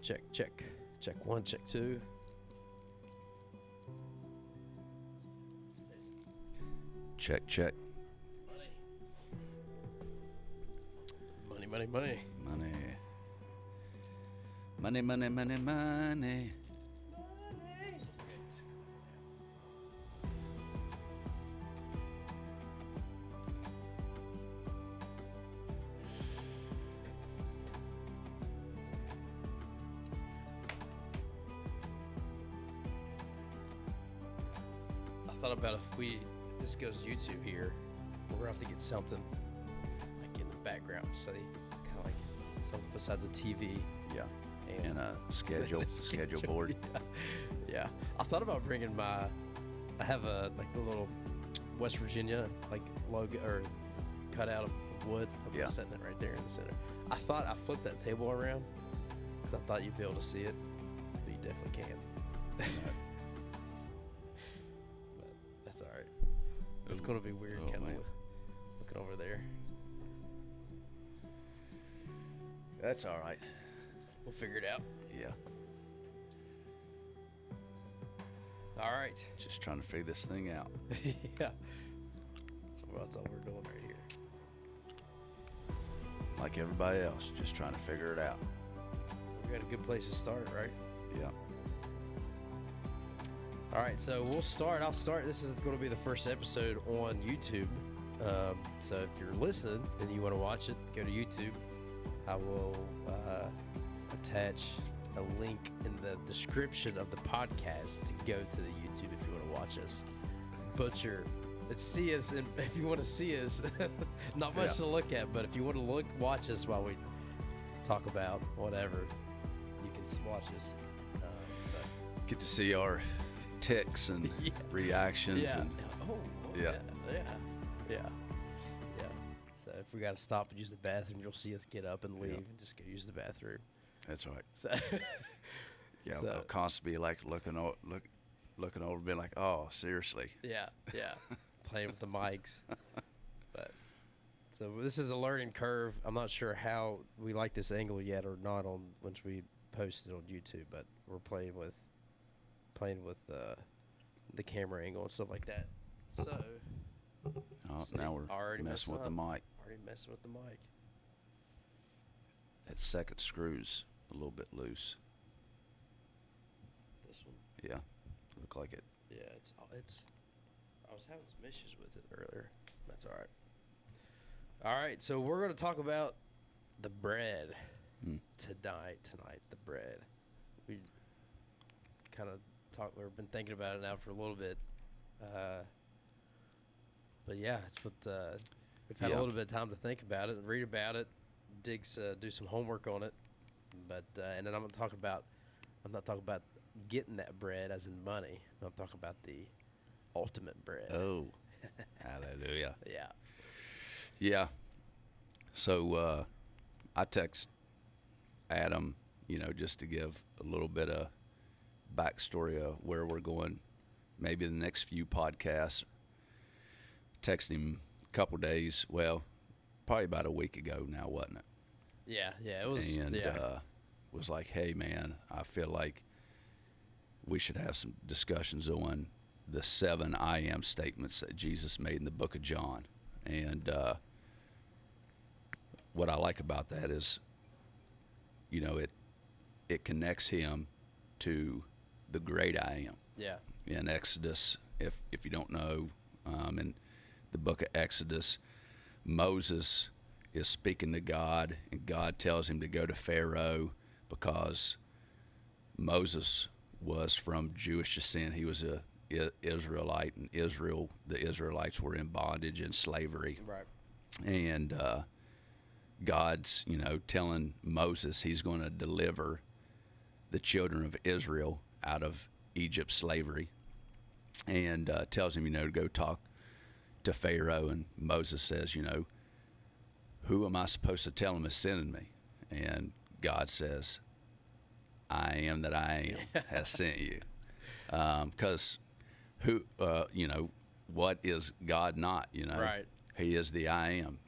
Check, check. Check one, check two. Check, check. Money, money, money. Money. Money, money, money, money. I thought about if this goes to YouTube here, we're gonna have to get something like in the background, so kind of like something besides a TV. Yeah. And And a schedule board. Yeah. I thought about bringing I have a little West Virginia logo or cutout of wood. I'm Yeah. setting it right there in the center. I thought I flipped that table around because I thought you'd be able to see it, but you definitely can. But that's all right. It's going to be weird, kind man. of looking over there. That's all right. We'll figure it out. Yeah. All right. Just trying to figure this thing out. Yeah. That's all we're doing right here. Like everybody else, just trying to figure it out. We got a good place to start, right? Yeah. All right, so I'll start. This is going to be the first episode on YouTube. So if you're listening and you want to watch it, go to YouTube. I will attach a link in the description of the podcast to go to the YouTube if you want to watch us. Let's see us, and if you want to see us, not much to look at, but if you want to watch us while we talk about whatever, you can watch us. Get to see our ticks and reactions. Yeah. And Yeah. So if we got to stop and use the bathroom, you'll see us get up and leave and just go use the bathroom. That's right. So Yeah, So- I'll constantly be like looking over, being like, "Oh, seriously." yeah, playing with the mics. But so this is a learning curve. I'm not sure how we like this angle yet or not on once we post it on YouTube, but we're playing with the camera angle and stuff like that. So Oh, see, now we're already messing with the mic. Already messing with the mic. That second screw's a little bit loose. This one. Yeah, look like it. Yeah, I was having some issues with it earlier. That's all right. All right, so we're going to talk about the bread tonight. The bread. We kind of we've been thinking about it now for a little bit. But yeah, it's what we've had a little bit of time to think about it, read about it, do some homework on it. But and then I'm not talking about getting that bread as in money. I'm talking about the ultimate bread. Oh, hallelujah. Yeah. Yeah. So I text Adam, just to give a little bit of backstory of where we're going. Maybe the next few podcasts. Texted him a couple days. Well, probably about a week ago now, wasn't it? Yeah. It was. And was like, hey man, I feel like we should have some discussions on the 7 I am statements that Jesus made in the book of John. And what I like about that is, it connects him to the great I am. Yeah. In Exodus, if you don't know, in the book of Exodus, Moses is speaking to God, and God tells him to go to Pharaoh because Moses was from Jewish descent. He was a Israelite, and the Israelites were in bondage and slavery. Right. And God's, telling Moses he's going to deliver the children of Israel out of Egypt's slavery, and tells him, to go talk to Pharaoh. And Moses says, who am I supposed to tell him is sending me? And God says, I am that I am has sent you. Because what is God not? Right. He is the I am.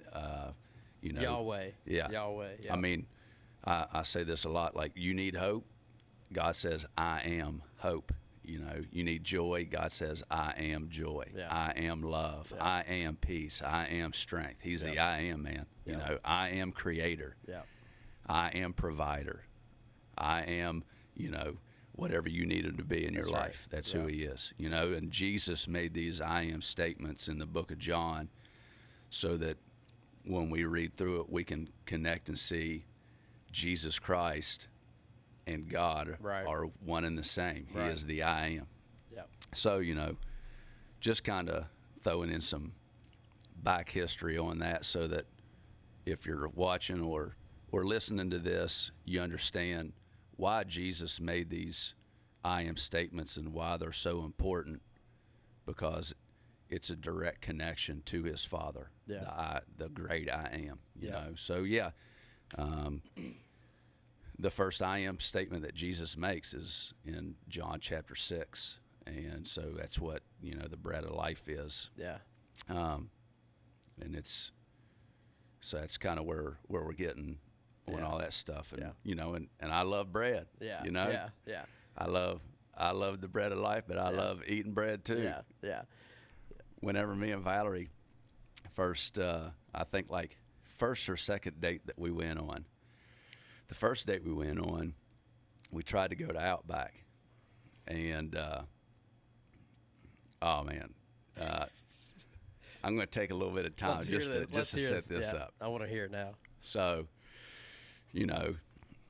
Yahweh. Yeah. Yahweh. Yeah. I mean, I say this a lot. Like, you need hope. God says, I am hope. You know, you need joy. God says, I am joy. Yeah. I am love. Yeah. I am peace. I am strength. He's the I am man. You know, I am creator. Yeah. I am provider. I am, you know, whatever you need him to be in your That's right. life. That's who he is. You know, and Jesus made these I am statements in the book of John so that when we read through it, we can connect and see Jesus Christ and God Right. are one and the same. He Right. is the I am. Yeah. So, you know, just kind of throwing in some back history on that so that if you're watching or listening to this, you understand why Jesus made these I am statements and why they're so important, because it's a direct connection to his Father, the great I am, you know. So, the first I am statement that Jesus makes is in John chapter 6. And so that's what, you know, the bread of life is. Yeah. And so that's kind of where we're getting on all that stuff. And, you know, and I love bread, Yeah. you know, Yeah. I love the bread of life, but I love eating bread too. Yeah. Yeah. Whenever me and Valerie first, I think like first or second date that we went on, the first date we went on, we tried to go to Outback, and oh man, I'm going to take a little bit of time just to set this up. I want to hear it now. So, you know,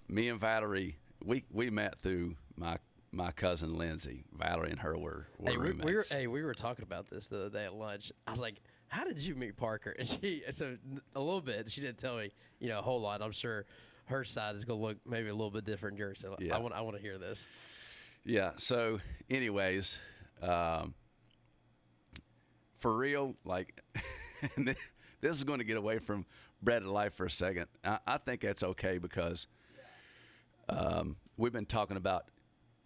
me and Valerie, we met through my cousin Lindsay. Valerie and her were roommates. We were talking about this the other day at lunch. I was like, "How did you meet Parker?" And so a little bit. She didn't tell me, you know, a whole lot. I'm sure her side is going to look maybe a little bit different than yours. So I want to hear this. Yeah. So, anyways, for real, like, this is going to get away from bread of life for a second. I think that's okay because we've been talking about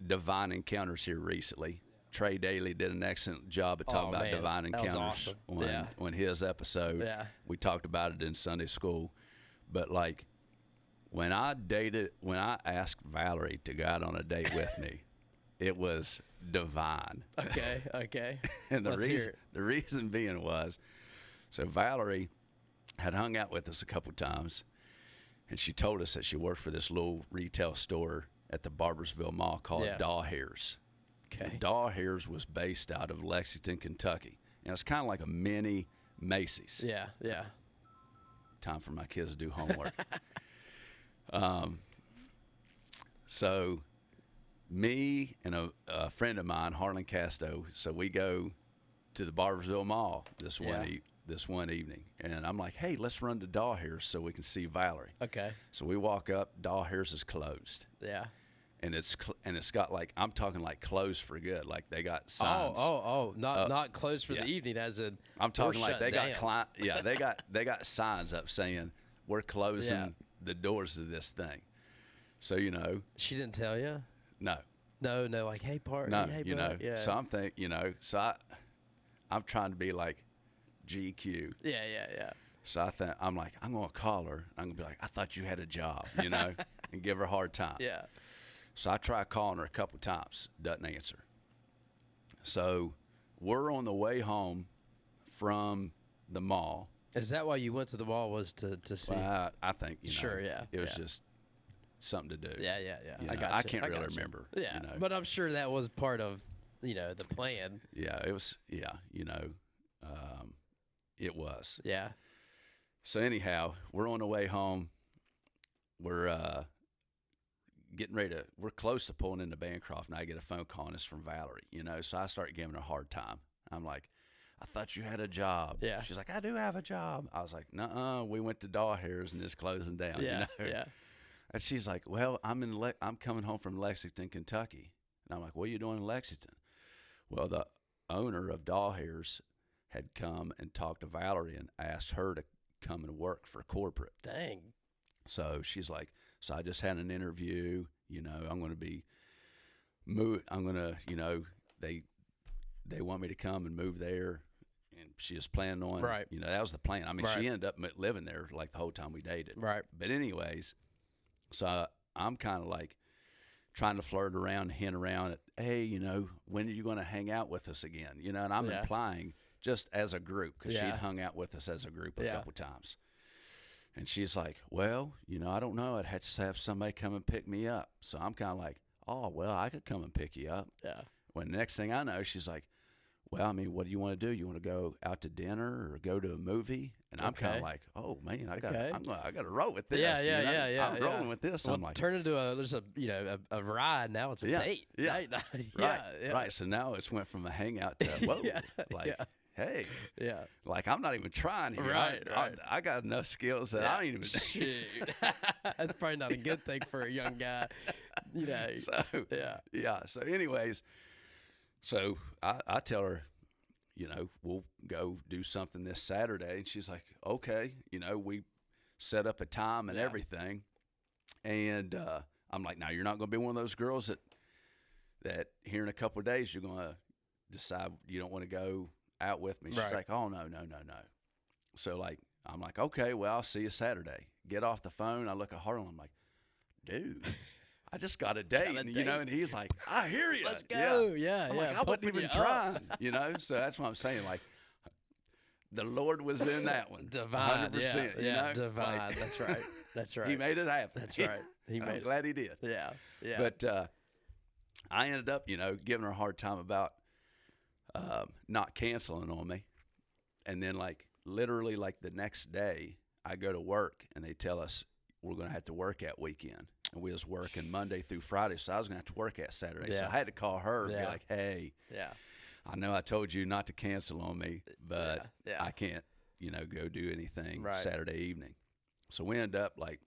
divine encounters here recently. Trey Daly did an excellent job of talking about divine encounters on his episode. Yeah. We talked about it in Sunday school. But, like, when I asked Valerie to go out on a date with me, it was divine. Okay. And the reason being was, so Valerie had hung out with us a couple times, and she told us that she worked for this little retail store at the Barbersville Mall called Dawhares. Okay. Dawhares was based out of Lexington, Kentucky. And it's kind of like a mini Macy's. Yeah. Time for my kids to do homework. So me and a friend of mine, Harlan Casto, so we go to the Barbersville Mall this one evening, and I'm like, hey, let's run to Dawhares so we can see Valerie. Okay. So we walk up, Dawhares is closed. Yeah. And it's got, like, I'm talking like closed for good, like they got signs. Not closed for the evening, as in I'm talking like they down. got they got signs up saying we're closing the doors of this thing. So, you know, she didn't tell you. No, like, hey, Parker. no, hey, you know. Yeah. So I'm thinking, you know, so I'm trying to be like GQ. Yeah. So I'm like, I'm gonna call her. I'm gonna be like, I thought you had a job, you know, and give her a hard time. Yeah. So I try calling her a couple times, doesn't answer. So we're on the way home from the mall. Is that why you went to the mall, was to see? Well, I think, you know, sure, yeah. It was just something to do. Yeah. You I know, got I you. can't really remember. Yeah, you know. but I'm sure that was part of, you know, the plan. Yeah, it was. Yeah, you know, it was. Yeah. So anyhow, we're on the way home. We're getting ready to. We're close to pulling into Bancroft, and I get a phone call, and it's from Valerie. You know, so I start giving her a hard time. I'm like, I thought you had a job. Yeah. She's like, I do have a job. I was like, nuh-uh, we went to Dawhares and it's closing down. Yeah. You know? Yeah. And she's like, well, I'm coming home from Lexington, Kentucky. And I'm like, what are you doing in Lexington? Well, the owner of Dawhares had come and talked to Valerie and asked her to come and work for corporate. Dang. So she's like, so I just had an interview, you know, I'm going to be you know, they want me to come and move there. And she was planning on, right. You know, that was the plan. I mean, right. She ended up living there like the whole time we dated. Right. But anyways, so I'm kind of like trying to flirt around, hint around at, hey, you know, when are you going to hang out with us again? You know, and I'm Yeah. implying just as a group, because Yeah. she'd hung out with us as a group a Yeah. couple times. And she's like, well, you know, I don't know. I'd have to have somebody come and pick me up. So I'm kind of like, oh, well, I could come and pick you up. Yeah. When the next thing I know, she's like, well, I mean, what do you want to do? You want to go out to dinner or go to a movie? And I'm kind Okay. of like, oh man, I got Okay. to roll with this. Yeah, you yeah, know? yeah, yeah, I'm yeah. rolling with this. Well, I'm like, turn into there's a ride. Now it's a Yeah, date. yeah. Right. right, yeah. right. So now it's went from a hangout to whoa, Yeah, like, yeah. hey, Yeah. like I'm not even trying here. Right, right. I got enough skills that I ain't even. Shoot. That's probably not a good thing for a young guy. You know. So Yeah. So anyways, so I tell her, you know, we'll go do something this Saturday. And she's like, okay. You know, we set up a time and Yeah. everything. And I'm like, now you're not going to be one of those girls that here in a couple of days you're going to decide you don't want to go out with me. She's Right. like, oh, no. So, like, I'm like, okay, well, I'll see you Saturday. Get off the phone. I look at Harlan. I'm like, dude, I just got a date. Got a You know, date. and he's like, I hear you. Let's go. Yeah. I'm yeah. like, I wasn't Pumping even you up. trying, you know? So that's what I'm saying. Like, the Lord was in that one. Divine. 100%, Yeah. you Yeah. know? Divine. Like, That's right. That's right. He made it happen. That's right. He I'm made it. glad he did. Yeah. Yeah. But I ended up, you know, giving her a hard time about not canceling on me. And then, like, literally, like, the next day, I go to work, and they tell us we're going to have to work that weekend. And we was working Monday through Friday, so I was going to have to work that Saturday. So Yeah. I had to call her and be Yeah. like, hey, yeah. I know I told you not to cancel on me, but Yeah. I can't, you know, go do anything Right. Saturday evening. So we ended up, like,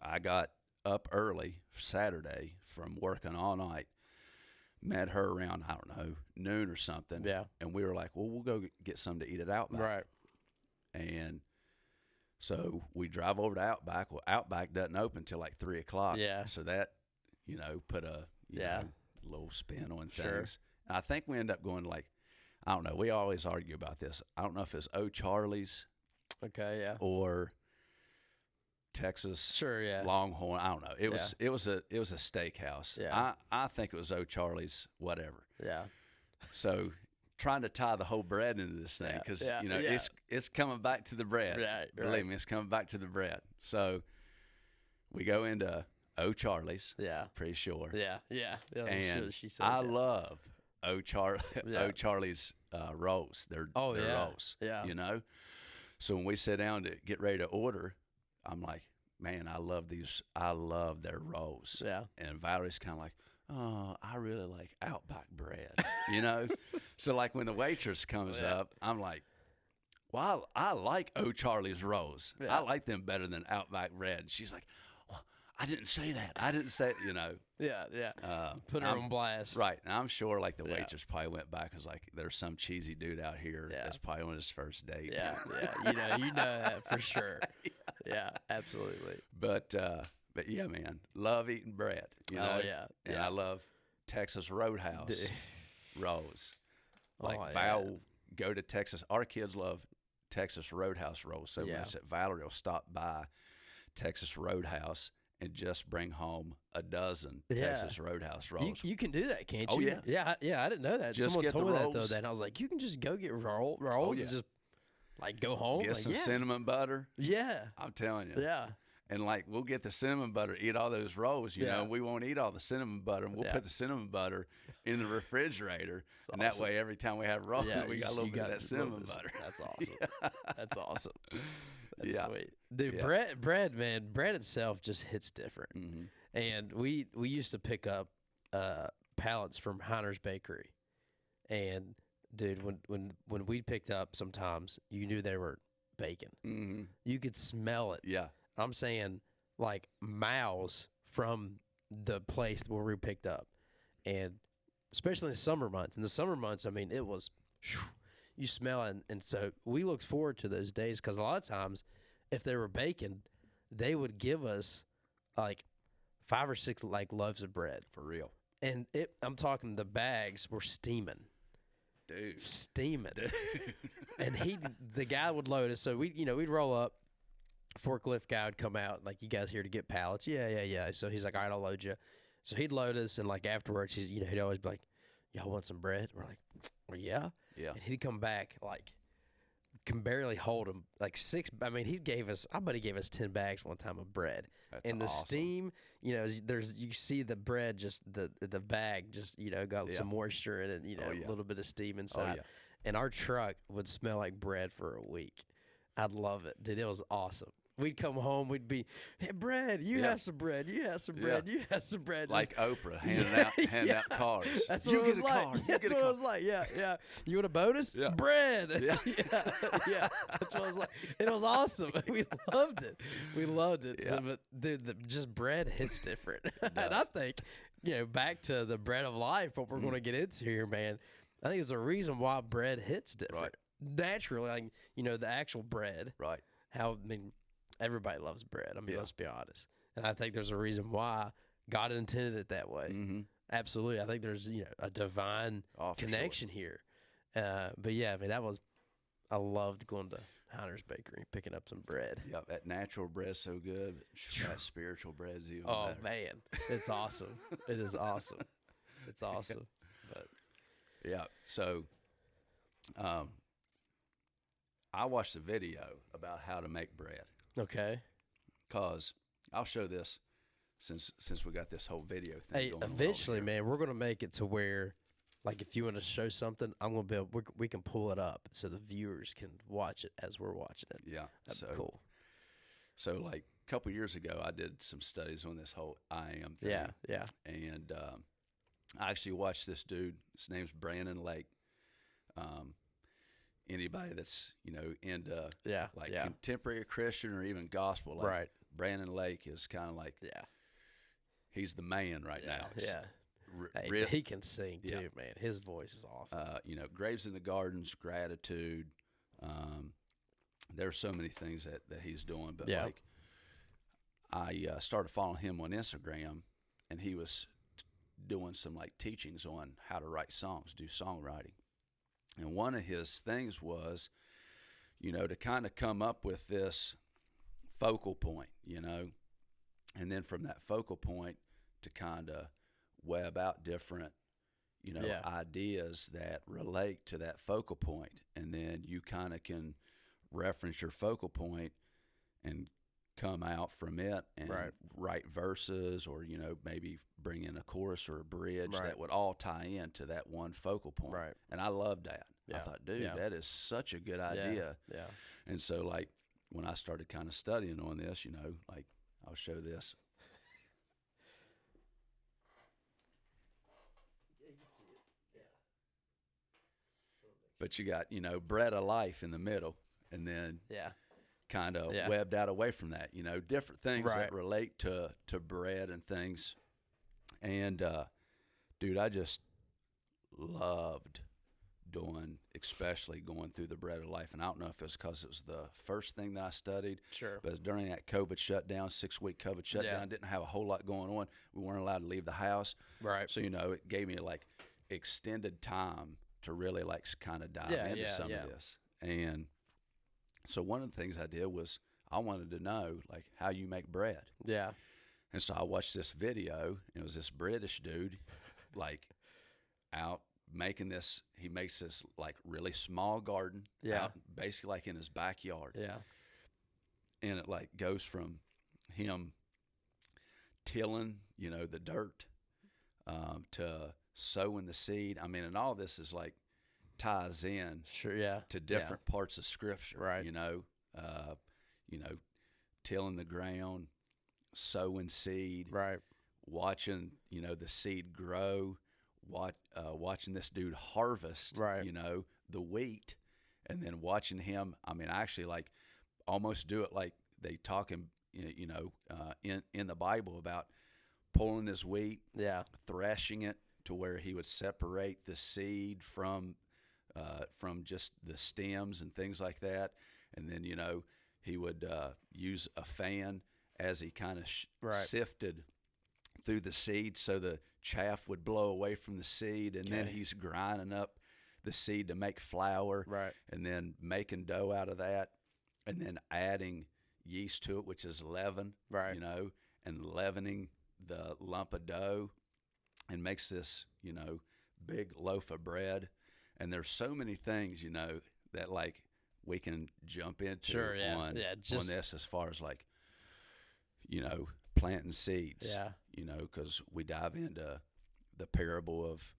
I got up early Saturday from working all night, met her around, I don't know, noon or something. Yeah. And we were like, well, we'll go get something to eat at Outback. Right. And so we drive over to Outback. Well, Outback doesn't open until like 3 o'clock. Yeah. So that, you know, put a Yeah. little spin on Sure. things. And I think we end up going to, like, I don't know. We always argue about this. I don't know if it's O'Charlie's Okay. Yeah. or Texas Sure. Yeah. Longhorn. I don't know. It was a steakhouse. Yeah. I think it was O'Charlie's, whatever. Yeah. So trying to tie the whole bread into this thing, Yeah, because yeah, you know yeah. it's coming back to the bread. Right, Believe right. me, it's coming back to the bread. So we go into O'Charlie's. Yeah. Pretty sure. Yeah. Yeah. Yeah. And she says. I yeah. love O'Charlie's Yeah. rolls. Their Yeah. rolls. Yeah. You know. So when we sit down to get ready to order, I'm like, man, I love these. I love their rolls. Yeah. And Valerie's kind of like, oh, I really like Outback bread, you know? So, like, when the waitress comes Yeah. up, I'm like, well, I like O'Charlie's rolls. Yeah. I like them better than Outback bread. And she's like, well, I didn't say that. I didn't say, you know. Yeah. Yeah. Put her I'm- on blast. Right. And I'm sure, like, the Yeah. waitress probably went back and was like, there's some cheesy dude out here Yeah. that's probably on his first date. Yeah. Yeah. You know that for sure. Yeah. Absolutely. But yeah, man, love eating bread. You know? Oh yeah. And Yeah. I love Texas Roadhouse Dude. rolls. Like, Oh, yeah. Val will go to Texas. Our kids love Texas Roadhouse rolls so Yeah. much that Valerie will stop by Texas Roadhouse and just bring home a dozen Yeah. Texas Roadhouse You, rolls. you can do that, can't Oh, you? yeah. Yeah, I didn't know that. Just Someone get the told me that the other rolls. day, and I was like, you can just go get rolls yeah. and just like go home. Get like, some yeah. cinnamon butter. Yeah. I'm telling you. Yeah. And, like, we'll get the cinnamon butter, eat all those rolls, you Yeah. know. We won't eat all the cinnamon butter, and we'll Yeah. put the cinnamon butter in the refrigerator. It's And that awesome. way, every time we have rolls, Yeah, we you got a just- little you bit of got that a little cinnamon bit of- butter. That's awesome. That's awesome. That's Yeah. sweet, dude. Yeah. Bread itself just hits different. Mm-hmm. And we used to pick up pallets from Heiner's Bakery, and dude, when we picked up, sometimes you knew they were bacon. Mm-hmm. You could smell it. Yeah. I'm saying like miles from the place where we picked up, and especially in the summer months. In the summer months, I mean, it was you smell it, and so we looked forward to those days because a lot of times, if they were bacon, they would give us like 5 or 6 like loaves of bread, For real. and I'm talking the bags were steaming. Dude. And the guy would load us. So we'd roll up. Forklift guy would come out like, you guys here to get pallets? Yeah. So he's like, all right, I'll load you. So he'd load us, and like afterwards, he'd always be like, "Y'all want some bread?" We're like, "Well, yeah." Yeah. And he'd come back like can barely hold them, like six. I mean, I bet he gave us 10 bags one time of bread. That's and the awesome. steam, you see the bread, just the bag just got some moisture in it, a little bit of steam inside. yeah. And our truck would smell like bread for a week. I'd love it, dude. It was awesome. We'd come home, we'd be, "Hey, bread, you have some bread, you have some bread, you have some bread." Like Oprah handing out cars. That's what You it get was a like. car. That's what it was like. Yeah. You want a bonus? Yeah. Bread. Yeah. yeah. That's what it was like. And it was awesome. We loved it. Yeah. So, but dude, just bread hits different. And I think, back to the bread of life, what we're going to get into here, man. I think there's a reason why bread hits different. Right. Naturally, like, the actual bread. Right. Everybody loves bread. I mean, Yeah. let's be honest. And I think there's a reason why God intended it that way. Mm-hmm. Absolutely. I think there's, a divine connection here. But yeah, I mean, I loved going to Heiner's Bakery, picking up some bread. Yeah, that natural bread's so good. That spiritual bread's even Oh, better. man. It's awesome. It is awesome. It's awesome. But Yeah. So, I watched a video about how to make bread. okay. Cause I'll show this since we got this whole video thing Hey, going on over eventually, here. man, we're going to make it to where, like, if you want to show something, I'm going to be able, we can pull it up so the viewers can watch it as we're watching it. Yeah. That'd so be cool. So like a couple years ago, I did some studies on this whole I am thing. Yeah. And I actually watched this dude. His name's Brandon Lake. Anybody that's into contemporary Christian or even gospel, like Right. Brandon Lake is kind of like he's the man right now. Yeah. Hey, he can sing too, man. His voice is awesome. Graves in the Gardens, Gratitude. There's so many things that he's doing, but like I started following him on Instagram, and he was doing some like teachings on how to write songs, do songwriting. And one of his things was, to kind of come up with this focal point, and then from that focal point to kind of web out different, ideas that relate to that focal point. And then you kind of can reference your focal point and come out from it and write verses or, maybe bring in a chorus or a bridge that would all tie into that one focal point. Right. And I loved that. Yeah. I thought, dude, that is such a good idea. Yeah. And so, like, when I started kind of studying on this, like, I'll show this. But you got, bread of life in the middle, and then kind of webbed out away from that, different things that relate to bread and things. And, dude, I just loved especially going through the bread of life. And I don't know if it's because it was the first thing that I studied. Sure. But it was during that COVID shutdown, 6-week COVID shutdown. Didn't have a whole lot going on. We weren't allowed to leave the house. Right. So, it gave me like extended time to really like kind of dive into some of this. And so one of the things I did was I wanted to know like how you make bread. Yeah. And so I watched this video, and it was this British dude like out making this. He makes this like really small garden out basically like in his backyard. Yeah. And it like goes from him tilling, the dirt, to sowing the seed. I mean, and all this is like ties in to different parts of Scripture. Right. Tilling the ground, sowing seed. Right. Watching, the seed grow. Watching this dude harvest. Right. The wheat, and then watching him. I mean, I actually like almost do it like they talk in the Bible about pulling his wheat, threshing it to where he would separate the seed from just the stems and things like that, and then he would use a fan as he kind of sifted through the seed so the chaff would blow away from the seed, and then he's grinding up the seed to make flour, and then making dough out of that, and then adding yeast to it, which is leaven, and leavening the lump of dough and makes this, big loaf of bread. And there's so many things, that like we can jump into Sure, yeah. on this as far as like, planting seeds. Yeah. Because we dive into the parable of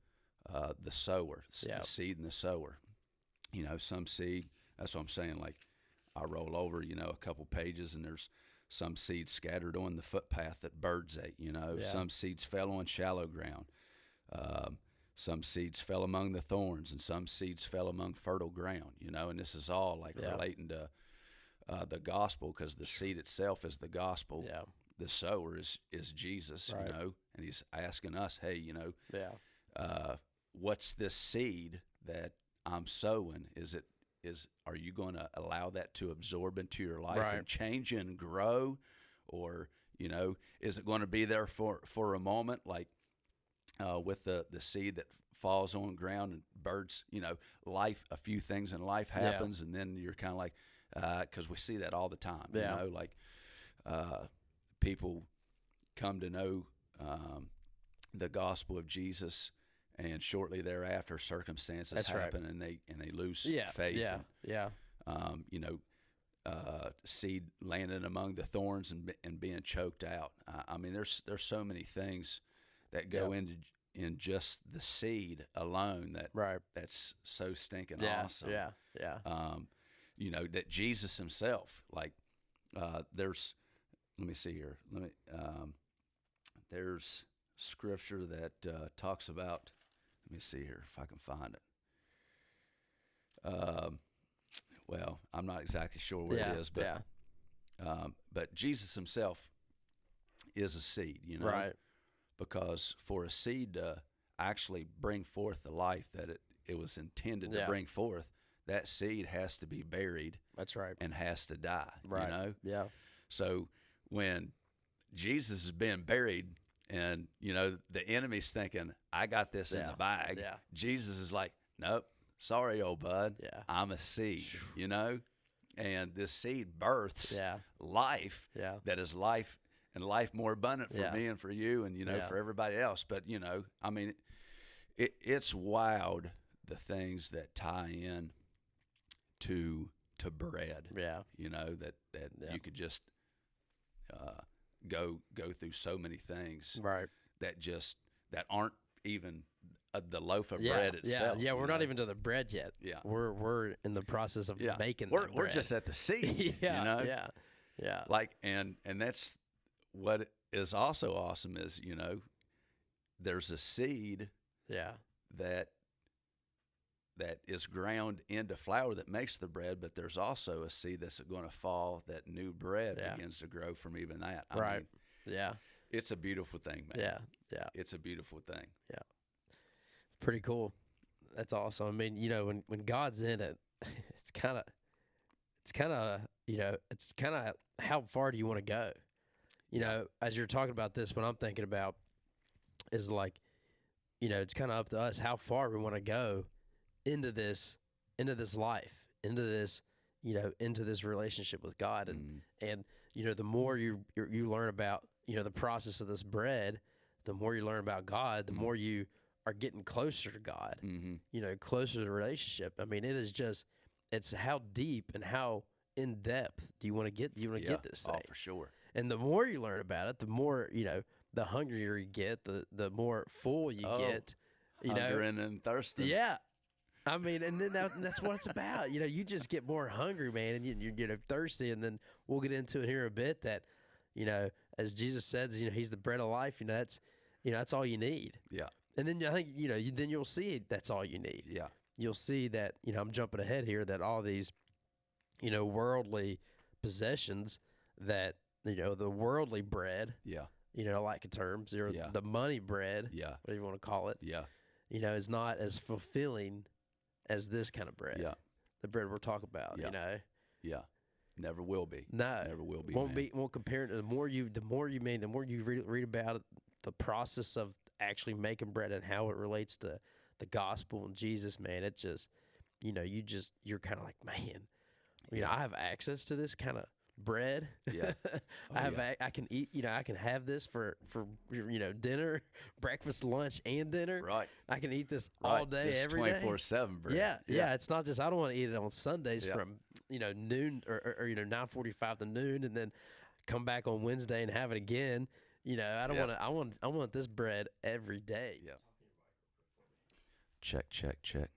the sower, Yeah. the seed and the sower. Some seed, that's what I'm saying. Like I roll over, a couple pages and there's some seeds scattered on the footpath that birds ate, Yeah. Some seeds fell on shallow ground. Some seeds fell among the thorns and some seeds fell among fertile ground, and this is all like relating to the gospel, because the seed itself is the gospel. Yeah. The sower is Jesus, Right. and he's asking us, hey, Yeah. what's this seed that I'm sowing? Are you going to allow that to absorb into your life Right. and change and grow? Or, is it going to be there for a moment, like with the seed that falls on ground and birds, life, a few things in life happens, and then you're kind of like, because we see that all the time, Yeah. like people come to know the gospel of Jesus, and shortly thereafter circumstances That's right. happen, and they lose Yeah. faith. Yeah. Yeah. Seed landing among the thorns and being choked out. I mean, there's so many things that go in just the seed alone Right. that's so stinking Yeah. awesome. Yeah. Yeah. That Jesus himself, like, let me see here. There's scripture that talks about, let me see here if I can find it. Well, I'm not exactly sure where it is, but but Jesus himself is a seed, Right. because for a seed to actually bring forth the life that it was intended to bring forth, that seed has to be buried. That's right. And has to die. Right. Yeah. So when Jesus is being buried, and the enemy's thinking, I got this in the bag. Yeah. Jesus is like, nope, sorry, old bud. Yeah. I'm a seed. And this seed births life. Yeah. That is life, and life more abundant for Yeah. me and for you, and for everybody else. But I mean, it's wild, the things that tie in to bread. Yeah. That you could just go through so many things Right. that aren't even the loaf of Yeah. bread itself. Yeah. We're not even to the bread yet. Yeah. We're in the process of making. We're bread. just at the seed. Yeah. Yeah. Yeah. Like and that's what is also awesome is there's a seed Yeah. that is ground into flour that makes the bread, but there's also a seed that's going to fall, that new bread begins to grow from even that. I Right. mean, Yeah. it's a beautiful thing, man. Yeah. Yeah. It's a beautiful thing. Yeah. Pretty cool. That's awesome. I mean, when God's in it, it's kind of how far do you want to go? As you're talking about this, what I'm thinking about is like, it's kind of up to us how far we want to go into this life, into this relationship with God. And the more you learn about, the process of this bread, the more you learn about God, the more you are getting closer to God, closer to the relationship. I mean, it's how deep and how in depth do you want to get this thing? Oh, for sure. And the more you learn about it, the more, the hungrier you get, the more full you get, Hungering and thirsty. Yeah. I mean, and then that's what it's about. You just get more hungry, man, and you're thirsty. And then we'll get into it here in a bit that, as Jesus says, he's the bread of life. That's all you need. Yeah. And then I think, then you'll see that's all you need. Yeah. You'll see that, I'm jumping ahead here, that all these, worldly possessions that, the worldly bread, Yeah. like in terms, or the money bread, Yeah. whatever you want to call it, Yeah. is not as fulfilling as this kind of bread. Yeah. The bread we're talking about, Yeah. Yeah. Never will be. No. Never will be. Won't compare it. The more you read about it, the process of actually making bread and how it relates to the gospel and Jesus, man, it just, you're kind of like, man, I have access to this kind of bread. Yeah. I can eat, I can have this for dinner, breakfast, lunch, and dinner. Right. I can eat this Right. all day, This every day. 24/7 bread. Yeah. It's not just I don't want to eat it on Sundays Yeah. from noon or 9:45 to noon, and then come back on Wednesday and have it again. I don't want to. I want this bread every day. Yeah. Check, check, check.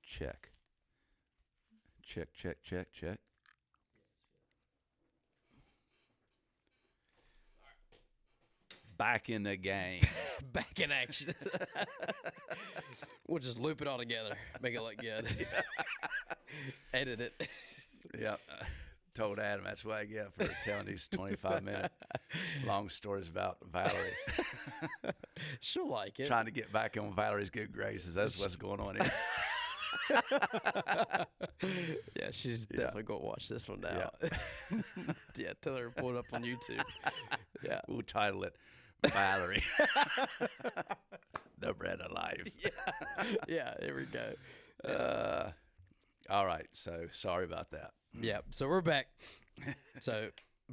Check. Check, check, check, check. Back in the game. Back in action. We'll just loop it all together, make it look good. Edit it. Yep. Told Adam that's what I get for telling these 25-minute long stories about Valerie. She'll like it. Trying to get back on Valerie's good graces. That's what's going on here. Yeah, she's definitely going to watch this one now. Yeah, tell her to pull it up on YouTube. Yeah. We'll title it Valerie. The Bread of Life. Yeah, here we go. All right, so sorry about that. Yeah, so we're back. So,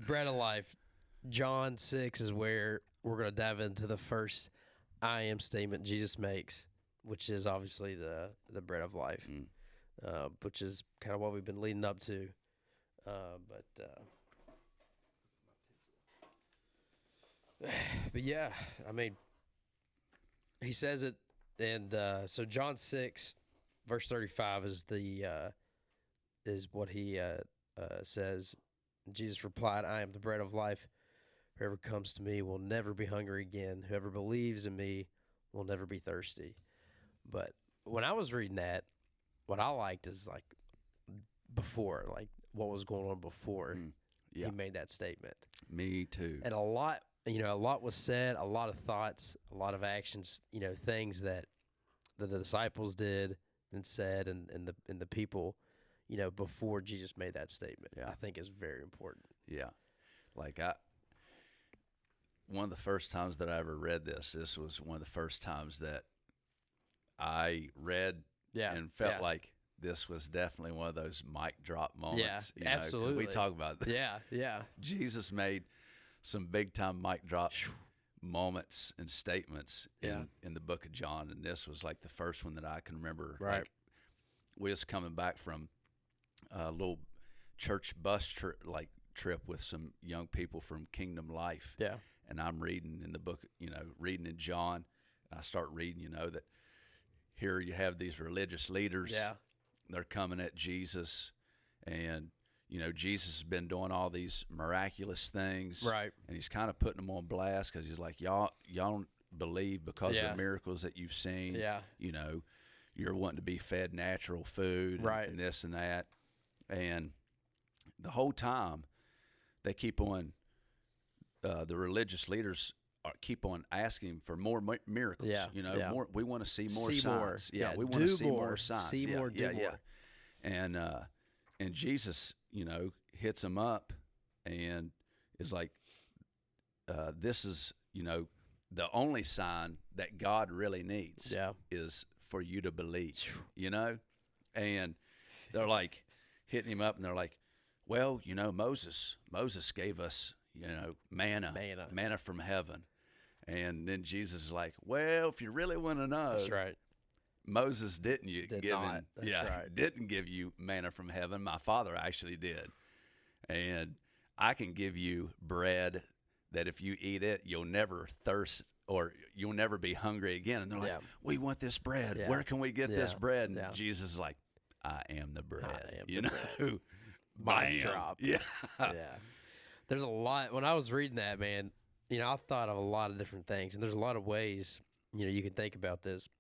Bread of Life, John 6 is where we're going to dive into the first I am statement Jesus makes, which is obviously the bread of life, which is kind of what we've been leading up to. But yeah, I mean, he says it, and so John 6, verse 35 is what he says. Jesus replied, "I am the bread of life. Whoever comes to me will never be hungry again. Whoever believes in me will never be thirsty." But when I was reading that, what I liked is like before, like what was going on before he made that statement. Me too. And a lot was said, a lot of thoughts, a lot of actions, things that the disciples did and said, and the people, before Jesus made that statement. Yeah. I think is very important. Yeah. Like one of the first times that I ever read this was one of the first times that I read and felt like this was definitely one of those mic drop moments. Yeah, absolutely. We talk about that. Yeah. Jesus made some big time mic drop moments and statements in the book of John, and this was like the first one that I can remember. Right. Like, we was coming back from a little church bus trip with some young people from Kingdom Life. Yeah. And I'm reading in the book, reading in John, and I start reading, that here you have these religious leaders. Yeah. They're coming at Jesus, and Jesus has been doing all these miraculous things, Right. And he's kind of putting them on blast because he's like, y'all don't believe because of miracles that you've seen. Yeah. You're wanting to be fed natural food, Right. and this and that, and the whole time they keep on. The religious leaders keep on asking for more miracles. Yeah. More. We want to see more See signs. more. Yeah, we want to see more. more signs. See more. Do more. And Jesus, hits them up, and is like, "This is, the only sign that God really needs. Yeah. Is for you to believe." And they're like hitting him up, and they're like, "Well, Moses gave us." Manna from heaven. And then Jesus is like, well, if you really want to know, That's right. Moses didn't give you manna from heaven. My Father actually did. And I can give you bread that if you eat it, you'll never thirst or you'll never be hungry again. And they're like, we want this bread. Yeah. Where can we get this bread? And Yeah. Jesus is like, I am the bread. I am the bread. Bam. Mic drop. Yeah. Yeah. There's a lot. When I was reading that, man, I thought of a lot of different things, and there's a lot of ways, you can think about this.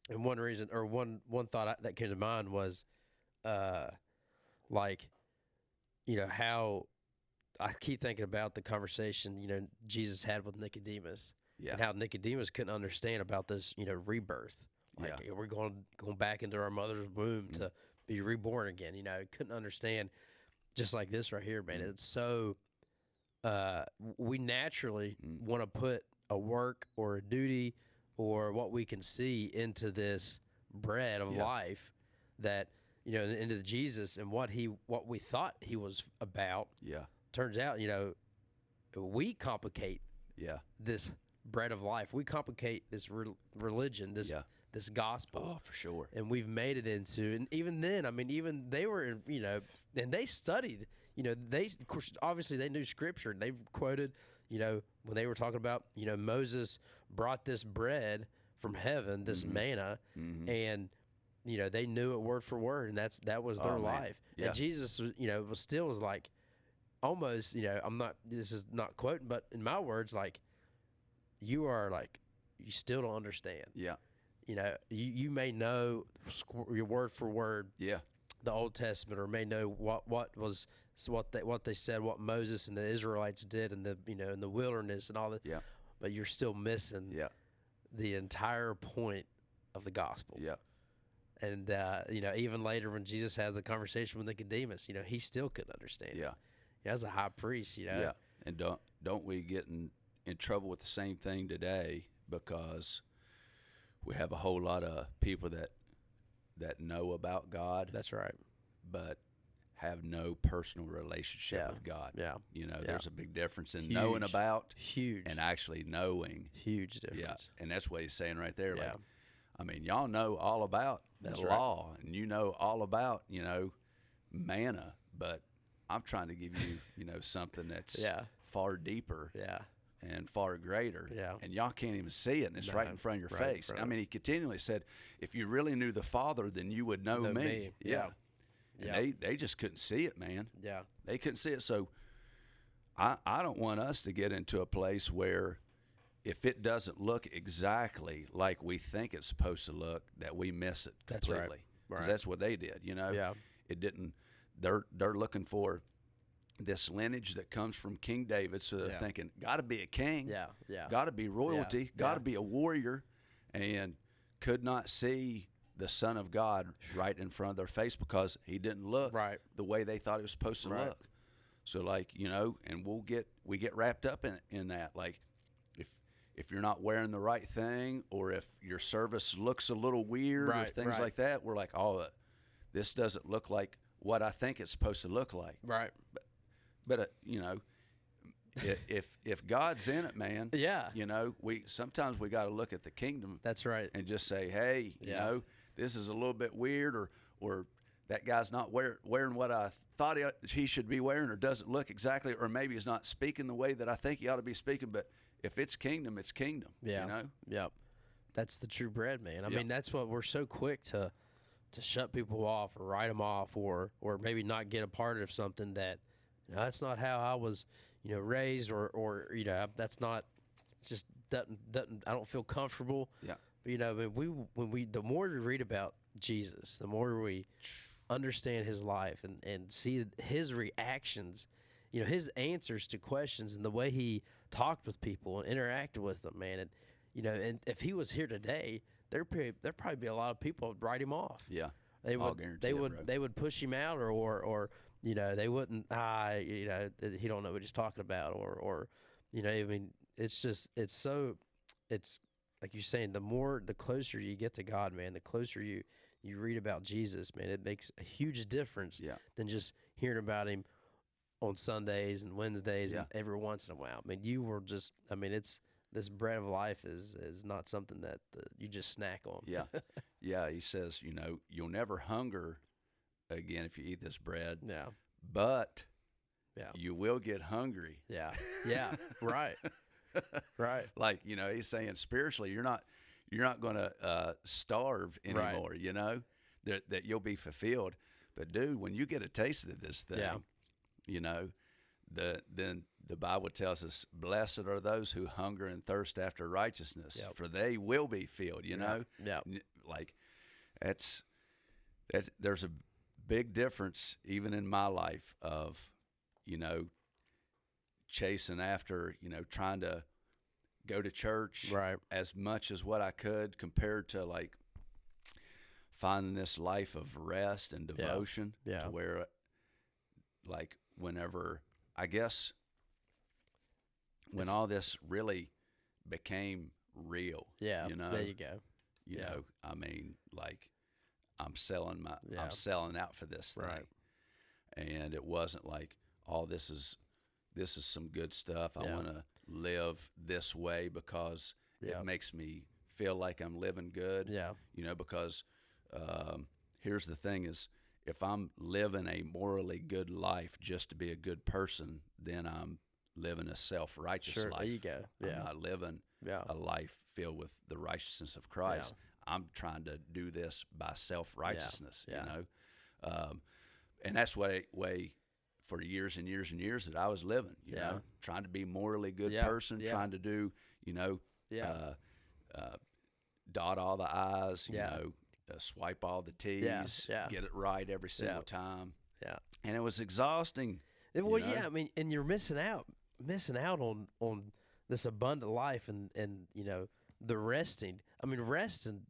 And one reason, or one thought that came to mind was, how I keep thinking about the conversation, Jesus had with Nicodemus, and how Nicodemus couldn't understand about this, rebirth. Like, we're going back into our mother's womb to be reborn again. Couldn't understand. Just like this right here, man. It's so we naturally want to put a work or a duty or what we can see into this bread of Yeah. life that, into Jesus and what we thought he was about. Yeah. Turns out, we complicate Yeah. this bread of life. We complicate this religion, Yeah. this gospel. Oh, for sure. And we've made it into, and even then, I mean, even they were, and they studied, of course, obviously they knew scripture. They quoted, when they were talking about, Moses brought this bread from heaven, this manna, and, they knew it word for word, and that was their Oh, man. life. Yeah. And Jesus, was like, almost, this is not quoting, but in my words, like, you still don't understand. Yeah. You may know your word for word Yeah. the Old Testament, or may know what they said, what Moses and the Israelites did in the wilderness and all that. Yeah. But you're still missing Yeah. the entire point of the gospel. Yeah. And even later when Jesus has the conversation with Nicodemus, he still couldn't understand. Yeah. As a high priest, Yeah. And don't we get in trouble with the same thing today, because we have a whole lot of people that know about God, That's right. but have no personal relationship Yeah. with God. Yeah. There's a big difference in Huge. knowing about Huge. and actually knowing. Huge Yeah. difference. And that's what he's saying right there. Yeah. Like, I mean, y'all know all about That's the right. law, and you know all about, manna, but I'm trying to give you, something that's Yeah. far deeper Yeah. and far greater. Yeah. And y'all can't even see it, and it's No, right in front of your right in face. front I of mean, he continually said, if you really knew the Father, then you would know Know me. me. Yeah. Yeah. And they just couldn't see it, man. Yeah. They couldn't see it. So I don't want us to get into a place where if it doesn't look exactly like we think it's supposed to look, that we miss it That's right. completely. Because Right. that's what they did, Yeah. It didn't. They're looking for this lineage that comes from King David, so they're Yeah. thinking, got to be a king, Yeah. Yeah. got to be royalty, Yeah. got to Yeah. be a warrior, and could not see the Son of God right in front of their face because he didn't look Right. the way they thought he was supposed to Right. look. So, like, and we get wrapped up in that. Like, if you're not wearing the right thing, or if your service looks a little weird, or Right, things right. like that, we're like, oh, this doesn't look like what I think it's supposed to look like. Right. But if God's in it, man, Yeah. sometimes we got to look at the kingdom That's right. and just say, hey, Yeah. this is a little bit weird, or that guy's not wearing what I thought he should be wearing, or doesn't look exactly, or maybe he's not speaking the way that I think he ought to be speaking. But if it's kingdom, it's kingdom. Yeah. Yep. That's the true bread, man. I Yep. mean, that's what we're so quick to shut people off, or write them off, or maybe not get a part of something that, that's not how I was, raised, or that's not, just doesn't I don't feel comfortable. Yeah. But, the more we read about Jesus, the more we understand his life and see his reactions, his answers to questions, and the way he talked with people and interacted with them, man. And, and if he was here today, there'd probably be a lot of people who'd write him off. Yeah. They I'll would, guarantee they it, would, bro. they would push him out, or they wouldn't. He don't know what he's talking about, or, I mean, it's just, it's like you're saying, the closer you get to God, man, the closer you read about Jesus, man, it makes a huge difference Yeah. than just hearing about him on Sundays and Wednesdays Yeah. and every once in a while. I mean, this bread of life is not something that you just snack on. Yeah. Yeah. He says, you'll never hunger again if you eat this bread, Yeah. but Yeah. you will get hungry. Yeah. Yeah. Right. Right. Like, he's saying spiritually, you're not going to starve Right. anymore, that you'll be fulfilled. But dude, when you get a taste of this thing, then the Bible tells us, blessed are those who hunger and thirst after righteousness, Yep. for they will be filled, Yeah. Like there's a big difference even in my life of, chasing after, trying to go to church Right. as much as what I could, compared to like finding this life of rest and devotion, Yeah. to where, like, whenever, I guess, when all this really became real, Yeah. There you go. You Yeah. know, I mean, like I'm selling Yeah. I'm selling out for this thing. Right. And it wasn't like, oh, this is some good stuff. I Yeah. want to live this way because Yeah. it makes me feel like I'm living good. Yeah. You know, because here's the thing is, if I'm living a morally good life just to be a good person, then I'm living a self-righteous Sure. life. There you go. Yeah. I'm not living Yeah. a life filled with the righteousness of Christ. I'm trying to do this by self-righteousness, Yeah. you know? And that's what way for years and years and years that I was living, you know, trying to be morally good person, trying to do, you know, dot all the I's, you know, swipe all the T's, get it right every single time. Yeah. And it was exhausting. Well, you know? yeah, I mean, and you're missing out on this abundant life and you know, the resting. I mean, resting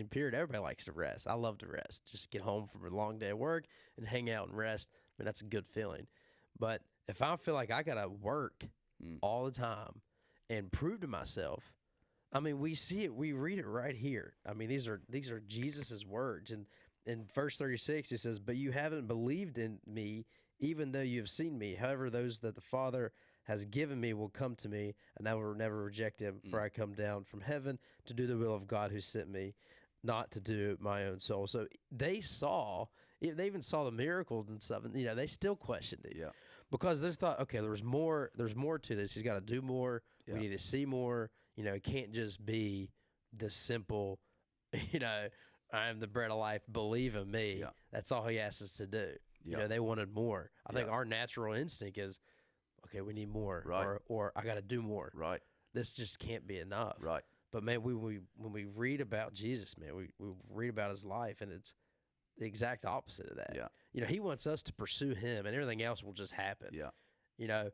period. Everybody likes to rest. I love to rest. Just get home from a long day of work and hang out and rest. I mean, that's a good feeling. But if I feel like I got to work all the time and prove to myself, I mean, we see it, we read it right here. I mean, these are Jesus's words. And in verse 36, he says, "But you haven't believed in me, even though you have seen me. However, those that the Father has given me will come to me, and I will never reject him, for I come down from heaven to do the will of God who sent me, not to do my own soul." So they even saw the miracles and stuff, and, you know, they still questioned it. Yeah. Because they thought, okay, there's more to this. He's got to do more. We need to see more. You know, it can't just be this simple, you know, I am the bread of life, believe in me. Yeah. That's all he asks us to do. You Yeah. know, they wanted more. I think our natural instinct is, okay, we need more, Right. or I got to do more. Right. This just can't be enough. Right. But man, when we read about Jesus, man, we read about his life, and it's the exact opposite of that. Yeah. You know, he wants us to pursue him, and everything else will just happen. Yeah. You know,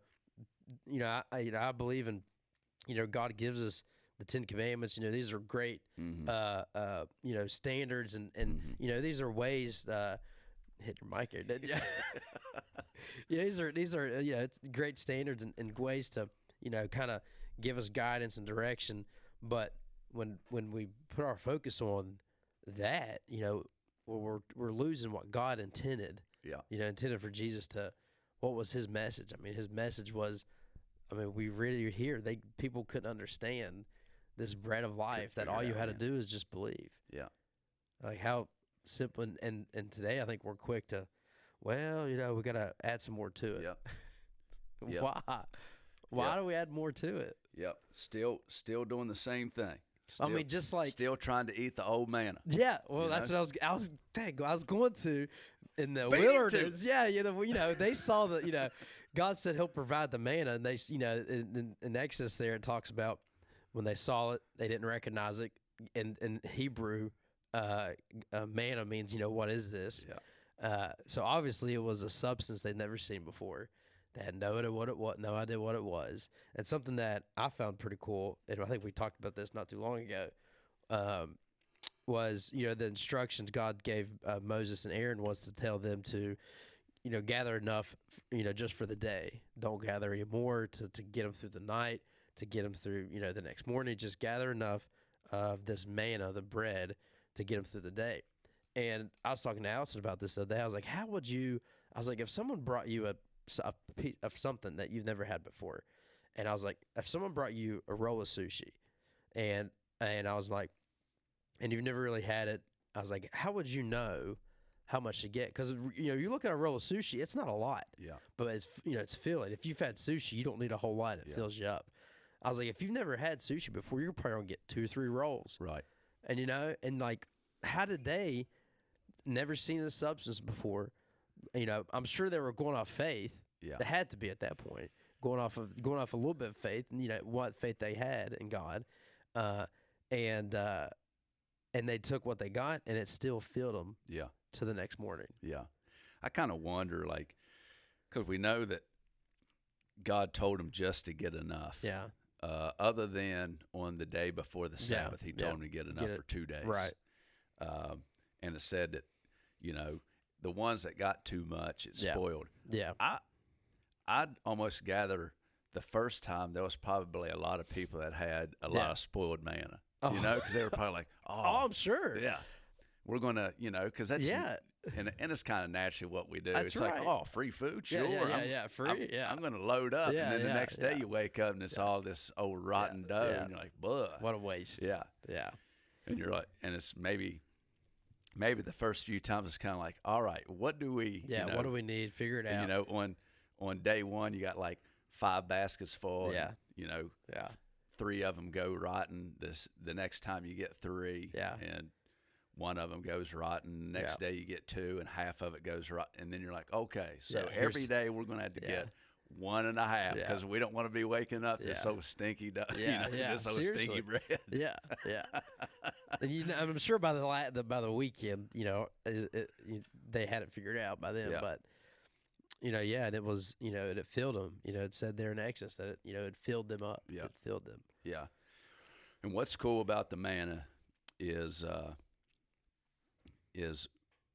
I believe in, you know, God gives us the 10 Commandments. You know, these are great, you know, standards, and you know, these are ways. Hit your mic here, didn't you? Yeah, these are it's great standards and ways to, you know, kind of give us guidance and direction. But when we put our focus on that, you know, we're losing what God intended. Yeah. You know, intended for Jesus to. What was his message? I mean, his message was, I mean, we really hear people couldn't understand this bread of life, that all you had to do is just believe. Yeah. Like how simple, and today I think we're quick to, well, you know, we got to add some more to it. Yeah. Yep. Why do we add more to it? Yep. Still doing the same thing. I mean, just like still trying to eat the old manna. Yeah, well, that's what I was going to in the wilderness. Yeah, you know, they saw that, you know, God said he'll provide the manna, and they, you know, in Exodus there it talks about when they saw it, they didn't recognize it. In Hebrew, manna means, you know, what is this? Yeah. So obviously it was a substance they'd never seen before. They had no idea what it was. And something that I found pretty cool, and I think we talked about this not too long ago, was, you know, the instructions God gave Moses and Aaron was to tell them to, you know, gather enough, you know, just for the day. Don't gather any more to get them through the night, to get them through, you know, the next morning. Just gather enough of this manna, the bread, to get them through the day. And I was talking to Allison about this the other day. I was like, if someone brought you a piece of something that you've never had before, and I was like, if someone brought you a roll of sushi, and I was like, and you've never really had it, I was like, how would you know how much to get? Because, you know, you look at a roll of sushi, it's not a lot, but it's, you know, it's filling. If you've had sushi, you don't need a whole lot. It fills you up. I was like, if you've never had sushi before, you're probably gonna get 2 or 3 rolls, Right. and, you know, and like, how did they never seen this substance before? You know, I'm sure they were going off faith. Yeah. They had to be at that point, going off a little bit of faith, and, you know, what faith they had in God, and they took what they got, and it still filled them. Yeah. To the next morning. Yeah. I kind of wonder, like, because we know that God told them just to get enough. Yeah. Other than on the day before the Sabbath, he told them to get enough for 2 days. Right. And it said that, you know, the ones that got too much, it spoiled. Yeah. I'd almost gather the first time there was probably a lot of people that had a lot of spoiled manna. You know, because they were probably like, Oh, I'm sure. yeah, we're gonna, you know, because that's Yeah. and it's kind of naturally what we do. That's It's right. like, oh, free food, Yeah, sure, yeah, free, I'm gonna load up, Yeah, and then the yeah, next day yeah. you wake up and it's all this old rotten dough, yeah. and you're like, "Buh." What a waste. Yeah, Yeah. and you're like, and it's maybe the first few times it's kind of like, all right, what do we, Yeah. you know, what do we need? Figure it and, out. you know, on day one you got like 5 baskets full, Yeah. and, you know, Yeah. 3 of them go rotten. The next time you get 3, Yeah. and 1 of them goes rotten. Next day you get 2, and half of it goes rotten. And then you're like, okay, so Yeah, every day we're going to have to get 1.5 because we don't want to be waking up to this old stinky, Yeah, yeah, this old seriously. stinky bread. Yeah, yeah. And you know, I'm sure by the weekend, you know, they had it figured out by then. Yeah. But you know, yeah, and it was, you know, and it filled them. You know, it said there in Exodus that it filled them up. Yeah. It filled them. Yeah. And what's cool about the manna is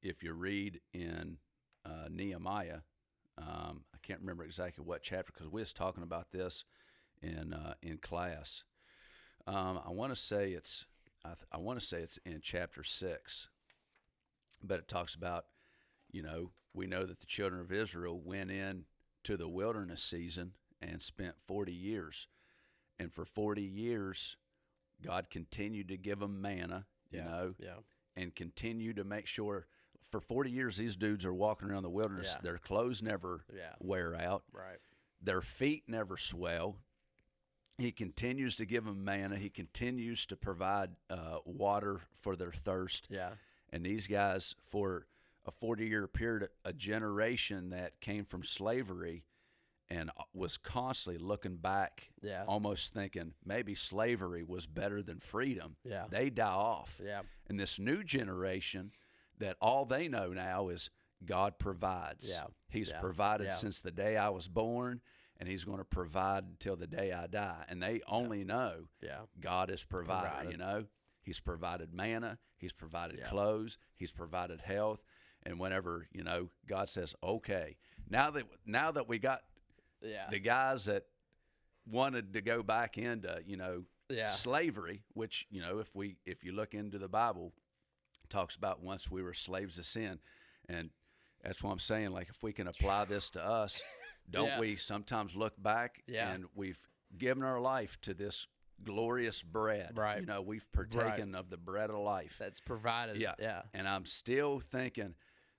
if you read in Nehemiah, I can't remember exactly what chapter because we was talking about this in class. I want to say it's in chapter 6, but it talks about, you know, we know that the children of Israel went in to the wilderness season and spent 40 years, and for 40 years, God continued to give them manna, you know, and continue to make sure. For 40 years, these dudes are walking around the wilderness. Yeah. Their clothes never wear out. Right. Their feet never swell. He continues to give them manna. He continues to provide water for their thirst. Yeah. And these guys, for a 40-year period, a generation that came from slavery and was constantly looking back, almost thinking maybe slavery was better than freedom. Yeah. They die off. Yeah. And this new generation that all they know now is God provides. Yeah. He's provided since the day I was born, and he's going to provide until the day I die. And they only know God is provider, you know. He's provided manna. He's provided clothes. He's provided health. And whenever, you know, God says, okay, now that we got the guys that wanted to go back into, you know, slavery, which, you know, if you look into the Bible, it talks about once we were slaves of sin. And that's what I'm saying. Like, if we can apply this to us, don't we sometimes look back and we've given our life to this glorious bread. Right. You know, we've partaken of the bread of life. That's provided. Yeah. And I'm still thinking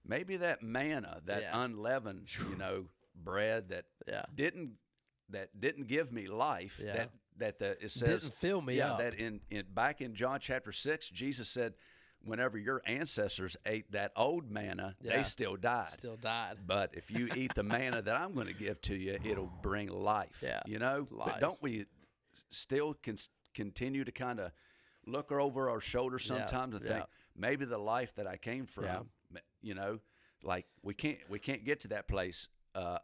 maybe that manna, that unleavened, you know, bread that didn't give me life, it says didn't fill me up. That in back in John chapter 6, Jesus said, whenever your ancestors ate that old manna, they still died. But if you eat the manna that I'm going to give to you, it'll bring life. Yeah. You know? Life. But don't we still continue to kind of look over our shoulders sometimes and think, maybe the life that I came from, you know, like we can't get to that place.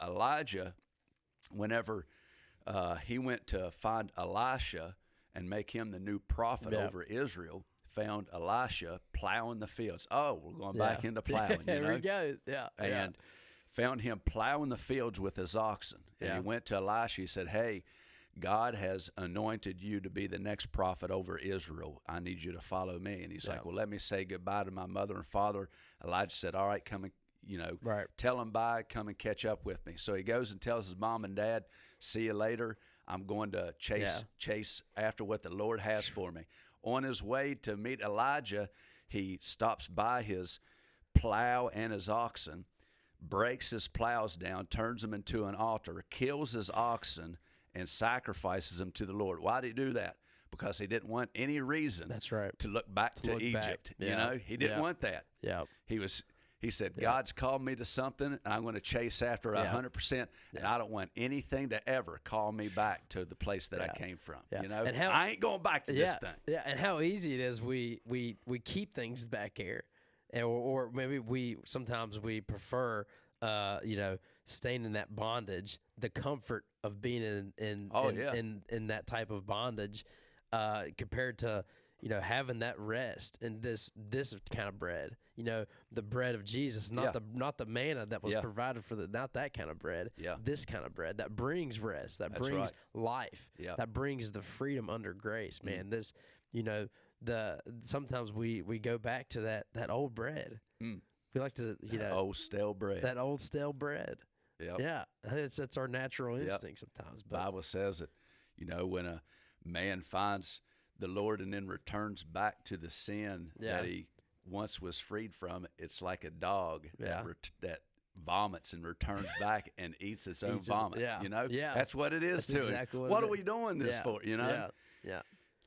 Elijah, whenever he went to find Elisha and make him the new prophet over Israel, found Elisha plowing the fields. Oh, we're going back into plowing. You know? There we go. Yeah. And found him plowing the fields with his oxen. And he went to Elisha. He said, hey, God has anointed you to be the next prophet over Israel. I need you to follow me. And he's like, well, let me say goodbye to my mother and father. Elijah said, all right, come and, you know, tell them bye, come and catch up with me. So he goes and tells his mom and dad, see you later. I'm going to chase after what the Lord has for me. On his way to meet Elijah, he stops by his plow and his oxen, breaks his plows down, turns them into an altar, kills his oxen, and sacrifices them to the Lord. Why did he do that? Because he didn't want any reason to look back to Egypt. You know, he didn't want that. Yeah. He said, God's called me to something, and I'm going to chase after 100%, and I don't want anything to ever call me back to the place that I came from. You know, and I ain't going back to this thing. Yeah, and how easy it is we keep things back here, or maybe sometimes we prefer, you know, staying in that bondage, the comfort of being in that type of bondage, compared to, you know, having that rest and this kind of bread, you know, the bread of Jesus, not the manna that was provided for not that kind of bread, this kind of bread that brings rest, that brings life, that brings the freedom under grace, man. This, You know, sometimes we go back to that old bread. Mm. We like to, Old stale bread. that old stale bread. Yep. Yeah, that's our natural instinct sometimes. But Bible says that, when a man finds the Lord and then returns back to the sin that he once was freed from, it's like a dog that vomits and returns back and eats its own vomit. That's what it is. That's exactly it. What are we doing this for? Yeah.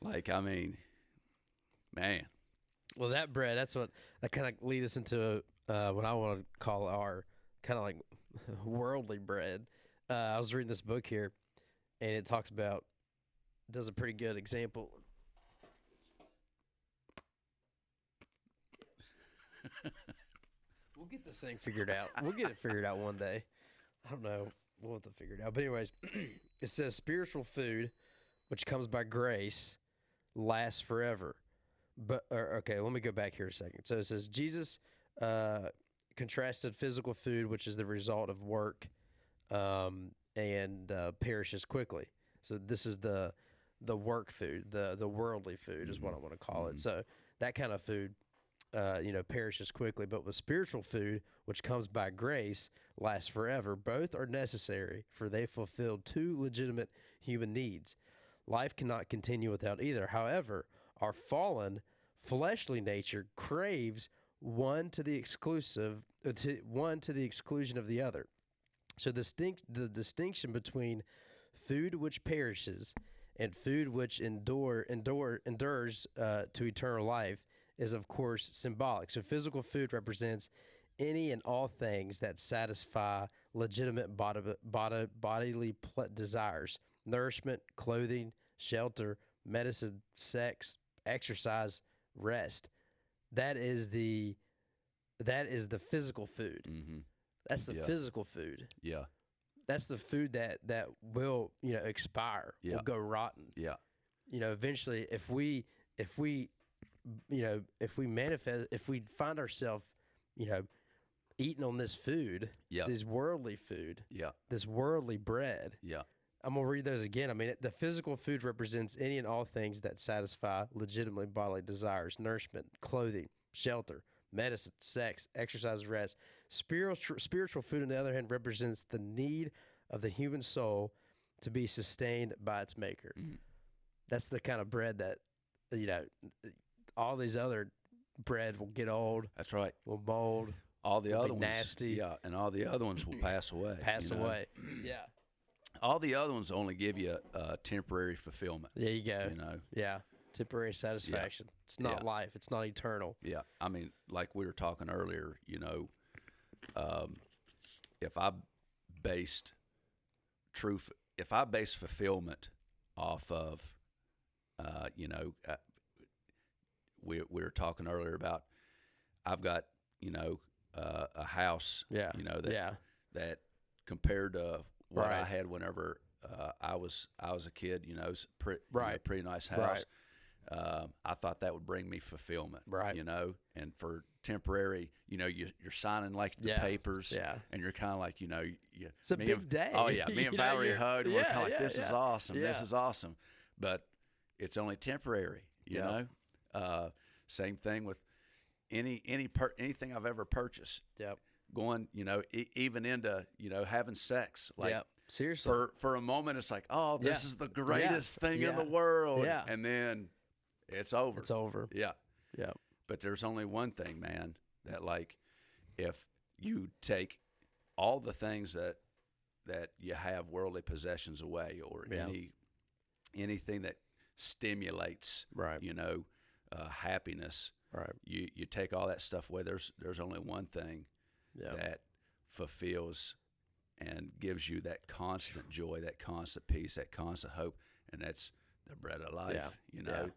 Like, I mean, man. Well, that bread, that kind of leads us into what I want to call our kind of like worldly bread. I was reading this book here, and it talks about, does a pretty good example. We'll get this thing figured out. We'll get it figured out one day. I don't know. We'll have to figure it out. But anyways, it says spiritual food, which comes by grace, lasts forever. Okay, let me go back here a second. So it says Jesus contrasted physical food, which is the result of work, and perishes quickly. So this is the work food, the worldly food is what I want to call it. So that kind of food, perishes quickly. But with spiritual food, which comes by grace, lasts forever. Both are necessary, for they fulfill two legitimate human needs. Life cannot continue without either. However, our fallen, fleshly nature craves one to the exclusion of the other. So the distinction between food which perishes and food which endures to eternal life is, of course, symbolic. So physical food represents any and all things that satisfy legitimate bodily desires: nourishment, clothing, shelter, medicine, sex, exercise, rest. That is the physical food. Mm-hmm. That's the physical food. Yeah. That's the food that will, expire, will go rotten. Yeah. Eventually, if we manifest, if we find ourselves, eating on this food, this worldly food, this worldly bread. Yeah. I'm going to read those again. I mean, the physical food represents any and all things that satisfy legitimately bodily desires: nourishment, clothing, shelter, medicine, sex, exercise, rest. Spiritual food, on the other hand, represents the need of the human soul to be sustained by its maker. Mm-hmm. That's the kind of bread that, all these other bread will get old. That's right. Will mold. All the other ones. Nasty. Yeah, and all the other ones will pass away. Yeah. All the other ones only give you temporary fulfillment. There you go. Yeah. Temporary satisfaction. Yeah. It's not life. It's not eternal. Yeah. I mean, like we were talking earlier, if I based fulfillment off of, we were talking earlier about, I've got, a house, that compared to what I had whenever I was a kid, pretty nice house. Right. I thought that would bring me fulfillment, right? And for temporary, you're signing like the papers, and you're kind of like, it's a big day. Oh yeah, me and Valerie hugged. We're kind of like, this is awesome. This is awesome, but it's only temporary, you know. Same thing with anything I've ever purchased. Yep. Going, even into, having sex. Like, seriously. For a moment, it's like, oh, this is the greatest thing in the world. Yeah. And then it's over. It's over. Yeah. Yeah. But there's only one thing, man, that like, if you take all the things that you have worldly possessions away, or anything that stimulates, happiness, right? You take all that stuff away. There's only one thing that fulfills and gives you that constant joy, that constant peace, that constant hope, and that's the bread of life.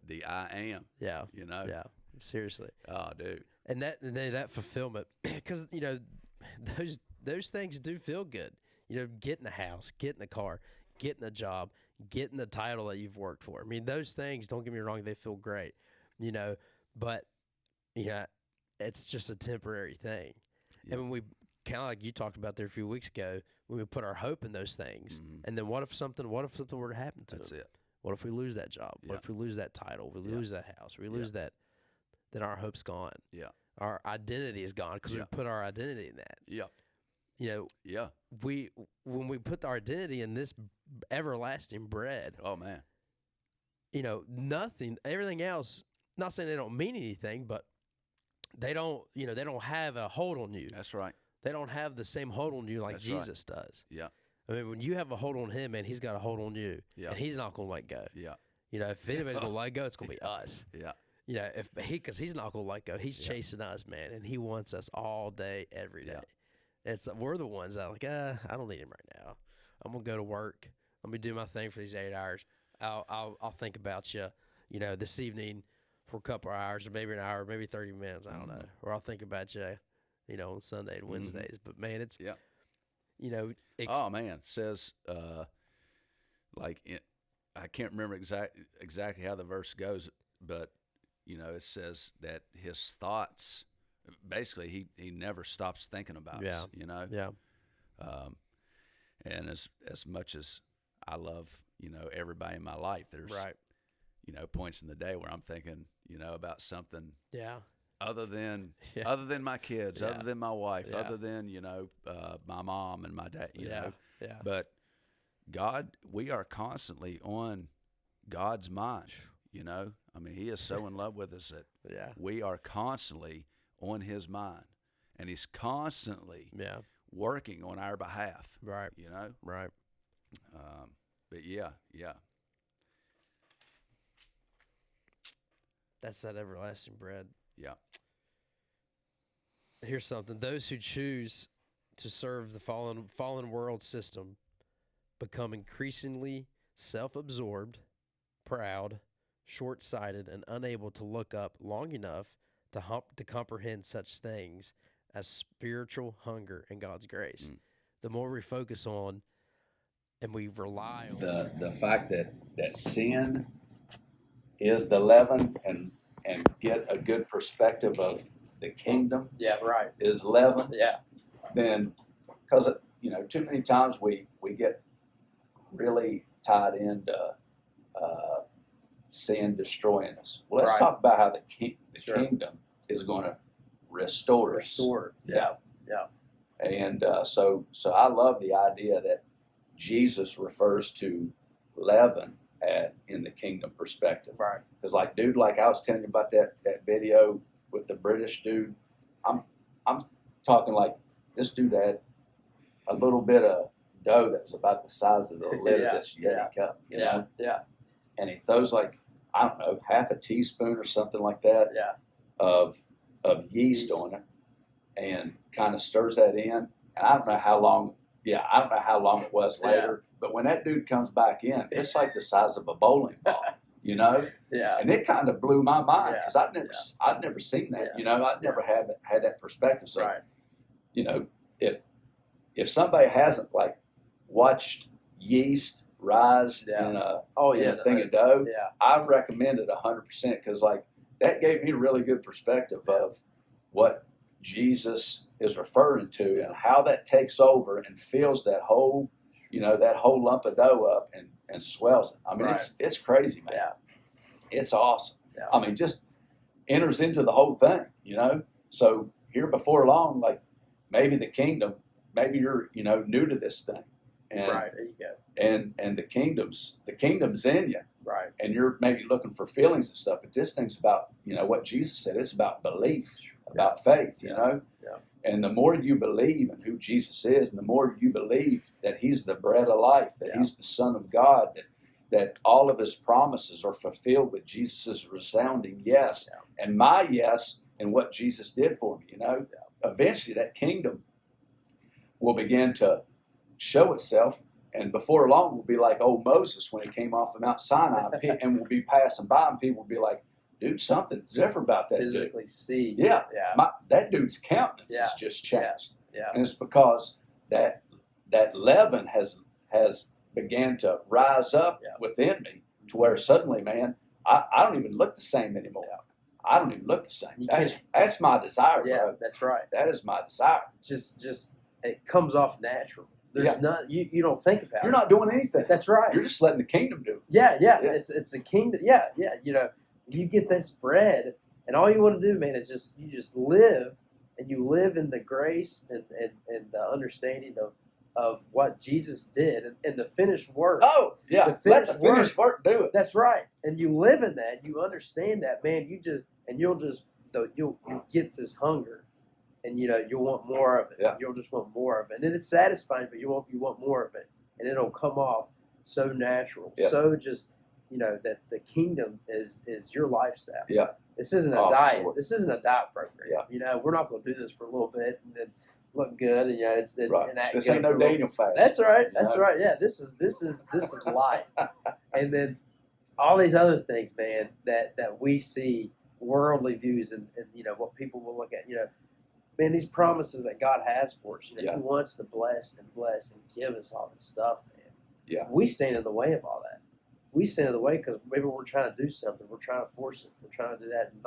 The I am. Yeah. Yeah. Seriously. Oh, dude. And that fulfillment, because those things do feel good. Getting a house, getting a car, getting a job, getting the title that you've worked for. I mean, those things, don't get me wrong, they feel great. But it's just a temporary thing. Yeah. And when we kind of like you talked about there a few weeks ago, when we put our hope in those things, and then what if something were to happen to That's them? it. What if we lose that job? What Yeah. if we lose that title? We Yeah. lose that house. We Yeah. lose that. Then our hope's gone. Yeah. Our identity is gone because Yeah. we put our identity in that. Yeah. You know, Yeah. when we put our identity in this everlasting bread, Oh man. you know, nothing, everything else, not saying they don't mean anything, but they don't, you know, they don't have a hold on you. That's right. They don't have the same hold on you like That's right. Jesus does. Yeah. I mean, when you have a hold on him, man, he's got a hold on you. Yeah. And he's not going to let go. Yeah. You know, if anybody's going to let go, it's going to be us. Yeah. You know, because he's not going to let go. He's chasing us, man, and he wants us all day, every day. Yeah. We're the ones that are like, I don't need him right now. I'm going to go to work. Let me do my thing for these 8 hours. I'll think about you, you know, this evening for a couple of hours, or maybe an hour, maybe 30 minutes. I don't know. Or I'll think about you, you know, on Sunday and Wednesdays. But man, it's you know, Oh man, says I can't remember exactly how the verse goes, but you know, it says that his thoughts, basically, he never stops thinking about us. You know. Yeah. And as much as I love, you know, everybody in my life, there's you know, points in the day where I'm thinking, you know, about something. Yeah. Other than my kids, Yeah. other than my wife, Yeah. other than, you know, my mom and my dad, you know. Yeah. But God, we are constantly on God's mind, you know. I mean, he is so in love with us that we are constantly on his mind. And he's constantly working on our behalf. Right. You know? Right. But yeah. That's that everlasting bread. Yeah. Here's something. Those who choose to serve the fallen world system become increasingly self-absorbed, proud, short-sighted, and unable to look up long enough to comprehend such things as spiritual hunger and God's grace. The more we focus on and we rely on the fact that sin is the leaven, and get a good perspective of the kingdom is leaven, then, because you know, too many times we get really tied into sin destroying us. Well, let's talk about how the kingdom is going to restore us. And so I love the idea that Jesus refers to leaven in the kingdom perspective. Right. Because like I was telling you about that video with the British dude, I'm talking like this dude had a little bit of dough that was about the size of the lid of this Yeti cup. You know? And he throws like, I don't know, half a teaspoon or something like that of yeast on it, and kind of stirs that in. And I don't know how long it was later, but when that dude comes back in, it's like the size of a bowling ball, you know? And it kind of blew my mind because I'd never seen that, you know? I'd never had that perspective. So, you know, if somebody hasn't like watched yeast rise in a thing of dough, I recommend it 100% because like that gave me a really good perspective of what Jesus is referring to and how that takes over and fills that whole, you know, that whole lump of dough up and swells it. I mean, it's crazy, man. It's awesome. I mean, just enters into the whole thing, you know? So here before long, like maybe the kingdom, maybe you're, you know, new to this thing. And, There you go. And the kingdom's in you. Right. And you're maybe looking for feelings and stuff, but this thing's about, you know, what Jesus said. It's about belief, about faith, you know? And the more you believe in who Jesus is, and the more you believe that he's the bread of life, that he's the Son of God, that all of his promises are fulfilled with Jesus' resounding yes. And my yes and what Jesus did for me, you know? Eventually that kingdom will begin to show itself, and before long we'll be like old Moses when he came off of Mount Sinai, and we'll be passing by and people will be like, dude, something's different about that Physically dude. see. That dude's countenance has just changed. And it's because that leaven has began to rise up within me to where suddenly, man, I don't even look the same anymore. I don't even look the same. That's my desire, bro. That's right. That is my desire. Just it comes off natural. There's not you don't think about You're it. not doing anything. That's right. You're just letting the kingdom do it. Yeah. Yeah. It's a kingdom. Yeah. You know, you get this bread, and all you want to do, man, is you just live, and you live in the grace and the understanding of what Jesus did and the finished work. Oh, yeah. The Let the finished finished work do it. That's right. And you live in that. You understand that, man. You'll get this hunger, and you know you'll want more of it. Yeah. You'll just want more of it, and it's satisfying, but you want more of it, and it'll come off so natural, Yeah. so just that the kingdom is your lifestyle. Yeah. This isn't a Oh, for diet. sure. This isn't a diet program. Yeah. We're not going to do this for a little bit and then look good, and it's Right. and act This good ain't for no a little. Daniel fast. That's right. You That's know? right. Yeah, this is life. And then all these other things, man, that we see worldly views and what people will look at. Man, these promises that God has for us. Yeah. He wants to bless and give us all this stuff, man. Yeah. We stand in the way of all that. We stand in the way because maybe we're trying to do something. We're trying to force it. We're trying to do that and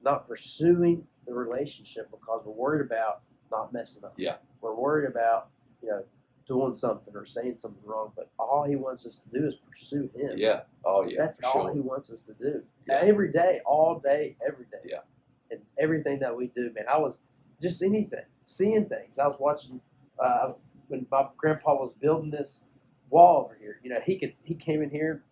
not pursuing the relationship because we're worried about not messing up. Yeah. We're worried about doing something or saying something wrong. But all He wants us to do is pursue Him. Yeah. Oh, yeah. That's for all sure. He wants us to do. Yeah. Every day, all day, every day. Yeah. And everything that we do, man. I was just anything, seeing things. I was watching when my grandpa was building this wall over here. He came in here.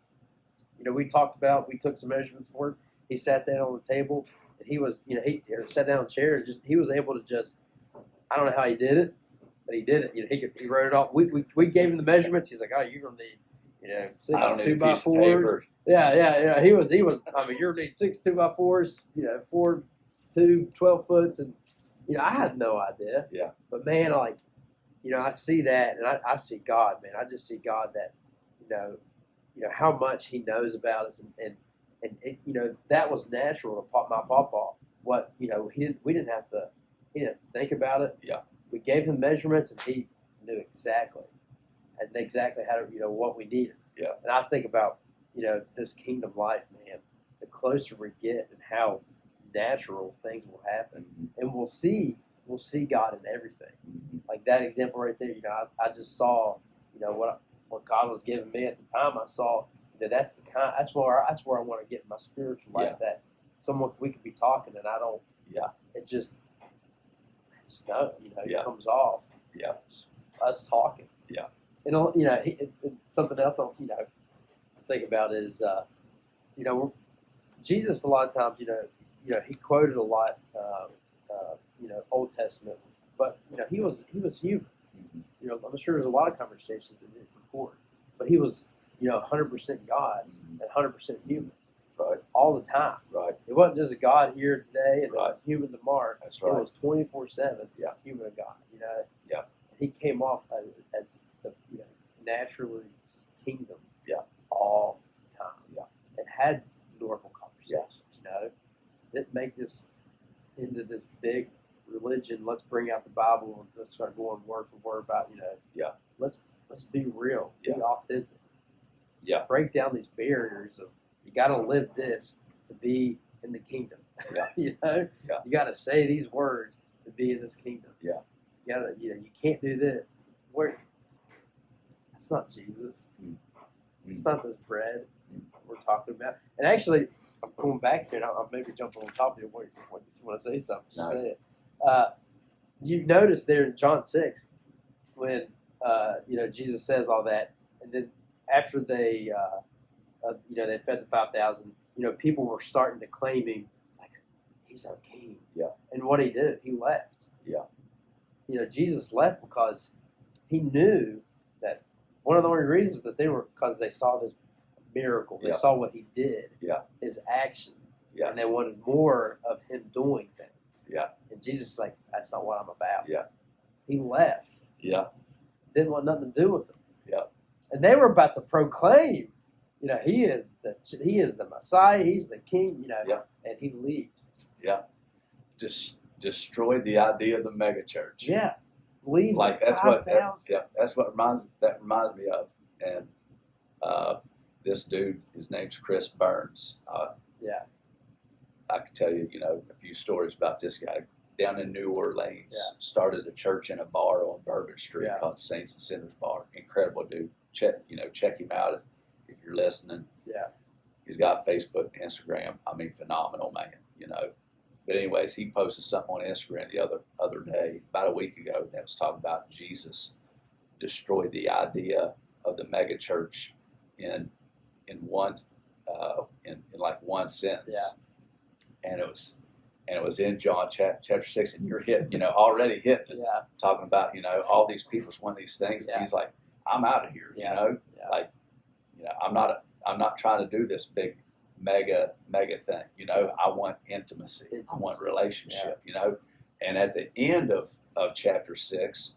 We took some measurements for him. He sat down on the table, and he was, he sat down in a chair and he was able to just, I don't know how he did it, but he did it. He wrote it off. We gave him the measurements. He's like, oh, you're gonna need, 6 I don't need a 2x4s. piece of paper. Yeah. He was. I mean, you're gonna need 6 2x4s. 4, 2, 12 foots, and I had no idea. Yeah. But man, I see that, and I see God, man. I just see God that, how much He knows about us, and it, that was natural to my papa. What we didn't have to think about it. Yeah. We gave him measurements, and he knew exactly how to what we needed. Yeah. And I think about this kingdom life, man. The closer we get, and how natural things will happen, Mhm. and we'll see God in everything. Mhm. Like that example right there. I just saw what God was giving me at the time. I saw that's where I want to get in my spiritual life. Yeah. That someone we could be talking and I don't. Yeah. It just no, Yeah. it comes off. Yeah. Just us talking. Yeah. And something else I'll think about is Jesus a lot of times he quoted a lot Old Testament, but he was human. Mhm. I'm sure there's a lot of conversations that didn't record, but he was 100% God Mhm. and 100% human Right. all the time. Right. It wasn't just a God here today and Right. a human tomorrow. That's It right. was 24/7. Yeah. Human and God. Yeah. He came off as the naturally kingdom. Yeah. All the time. Yeah. And had normal conversations. Didn't make this into this big religion. Let's bring out the Bible and let's start going word for word about Yeah. Let's be real. Be Yeah. authentic. Yeah. Break down these barriers of you got to live this to be in the kingdom. Yeah. Yeah. You got to say these words to be in this kingdom. Yeah. You got to you can't do this. That's not Jesus. Mm. It's not this bread Mm. we're talking about. And actually, I'm going back here, and I'll maybe jump on top of you. What if you want to say something, just No. say it. You notice there in John 6 when Jesus says all that, and then after they they fed the 5,000, people were starting to claim him like he's our king. Yeah. And what he did, he left. Yeah. Jesus left because he knew that one of the only reasons that because they saw this miracle, they Yeah. saw what he did, Yeah. his action, Yeah. and they wanted more of him doing things. Yeah. And Jesus is like, that's not what I'm about. Yeah. He left. Yeah. Didn't want nothing to do with them. Yeah. And they were about to proclaim, he is the Messiah, he's the king, Yeah. and he leaves. Yeah. Just destroyed the idea of the mega church. Yeah. Leaves Like that's 5,000. that's what reminds me of. And this dude, his name's Chris Burns. Yeah. I could tell you, a few stories about this guy. down in New Orleans. Yeah. Started a church in a bar on Bourbon Street Yeah. called Saints and Sinners Bar. Incredible dude. Check him out if you're listening. Yeah. He's got Facebook, Instagram. I mean, phenomenal man. But anyways, he posted something on Instagram the other day, about a week ago, that was talking about Jesus destroyed the idea of the mega church in one in like one sentence. Yeah. And it was in John chapter 6, and you're hitting, already hitting it, Yeah. talking about, all these people's one of these things. Yeah. And he's like, I'm out of here, Yeah. Yeah. like, I'm not trying to do this big mega thing. I want intimacy. I want relationship, and at the end of chapter 6,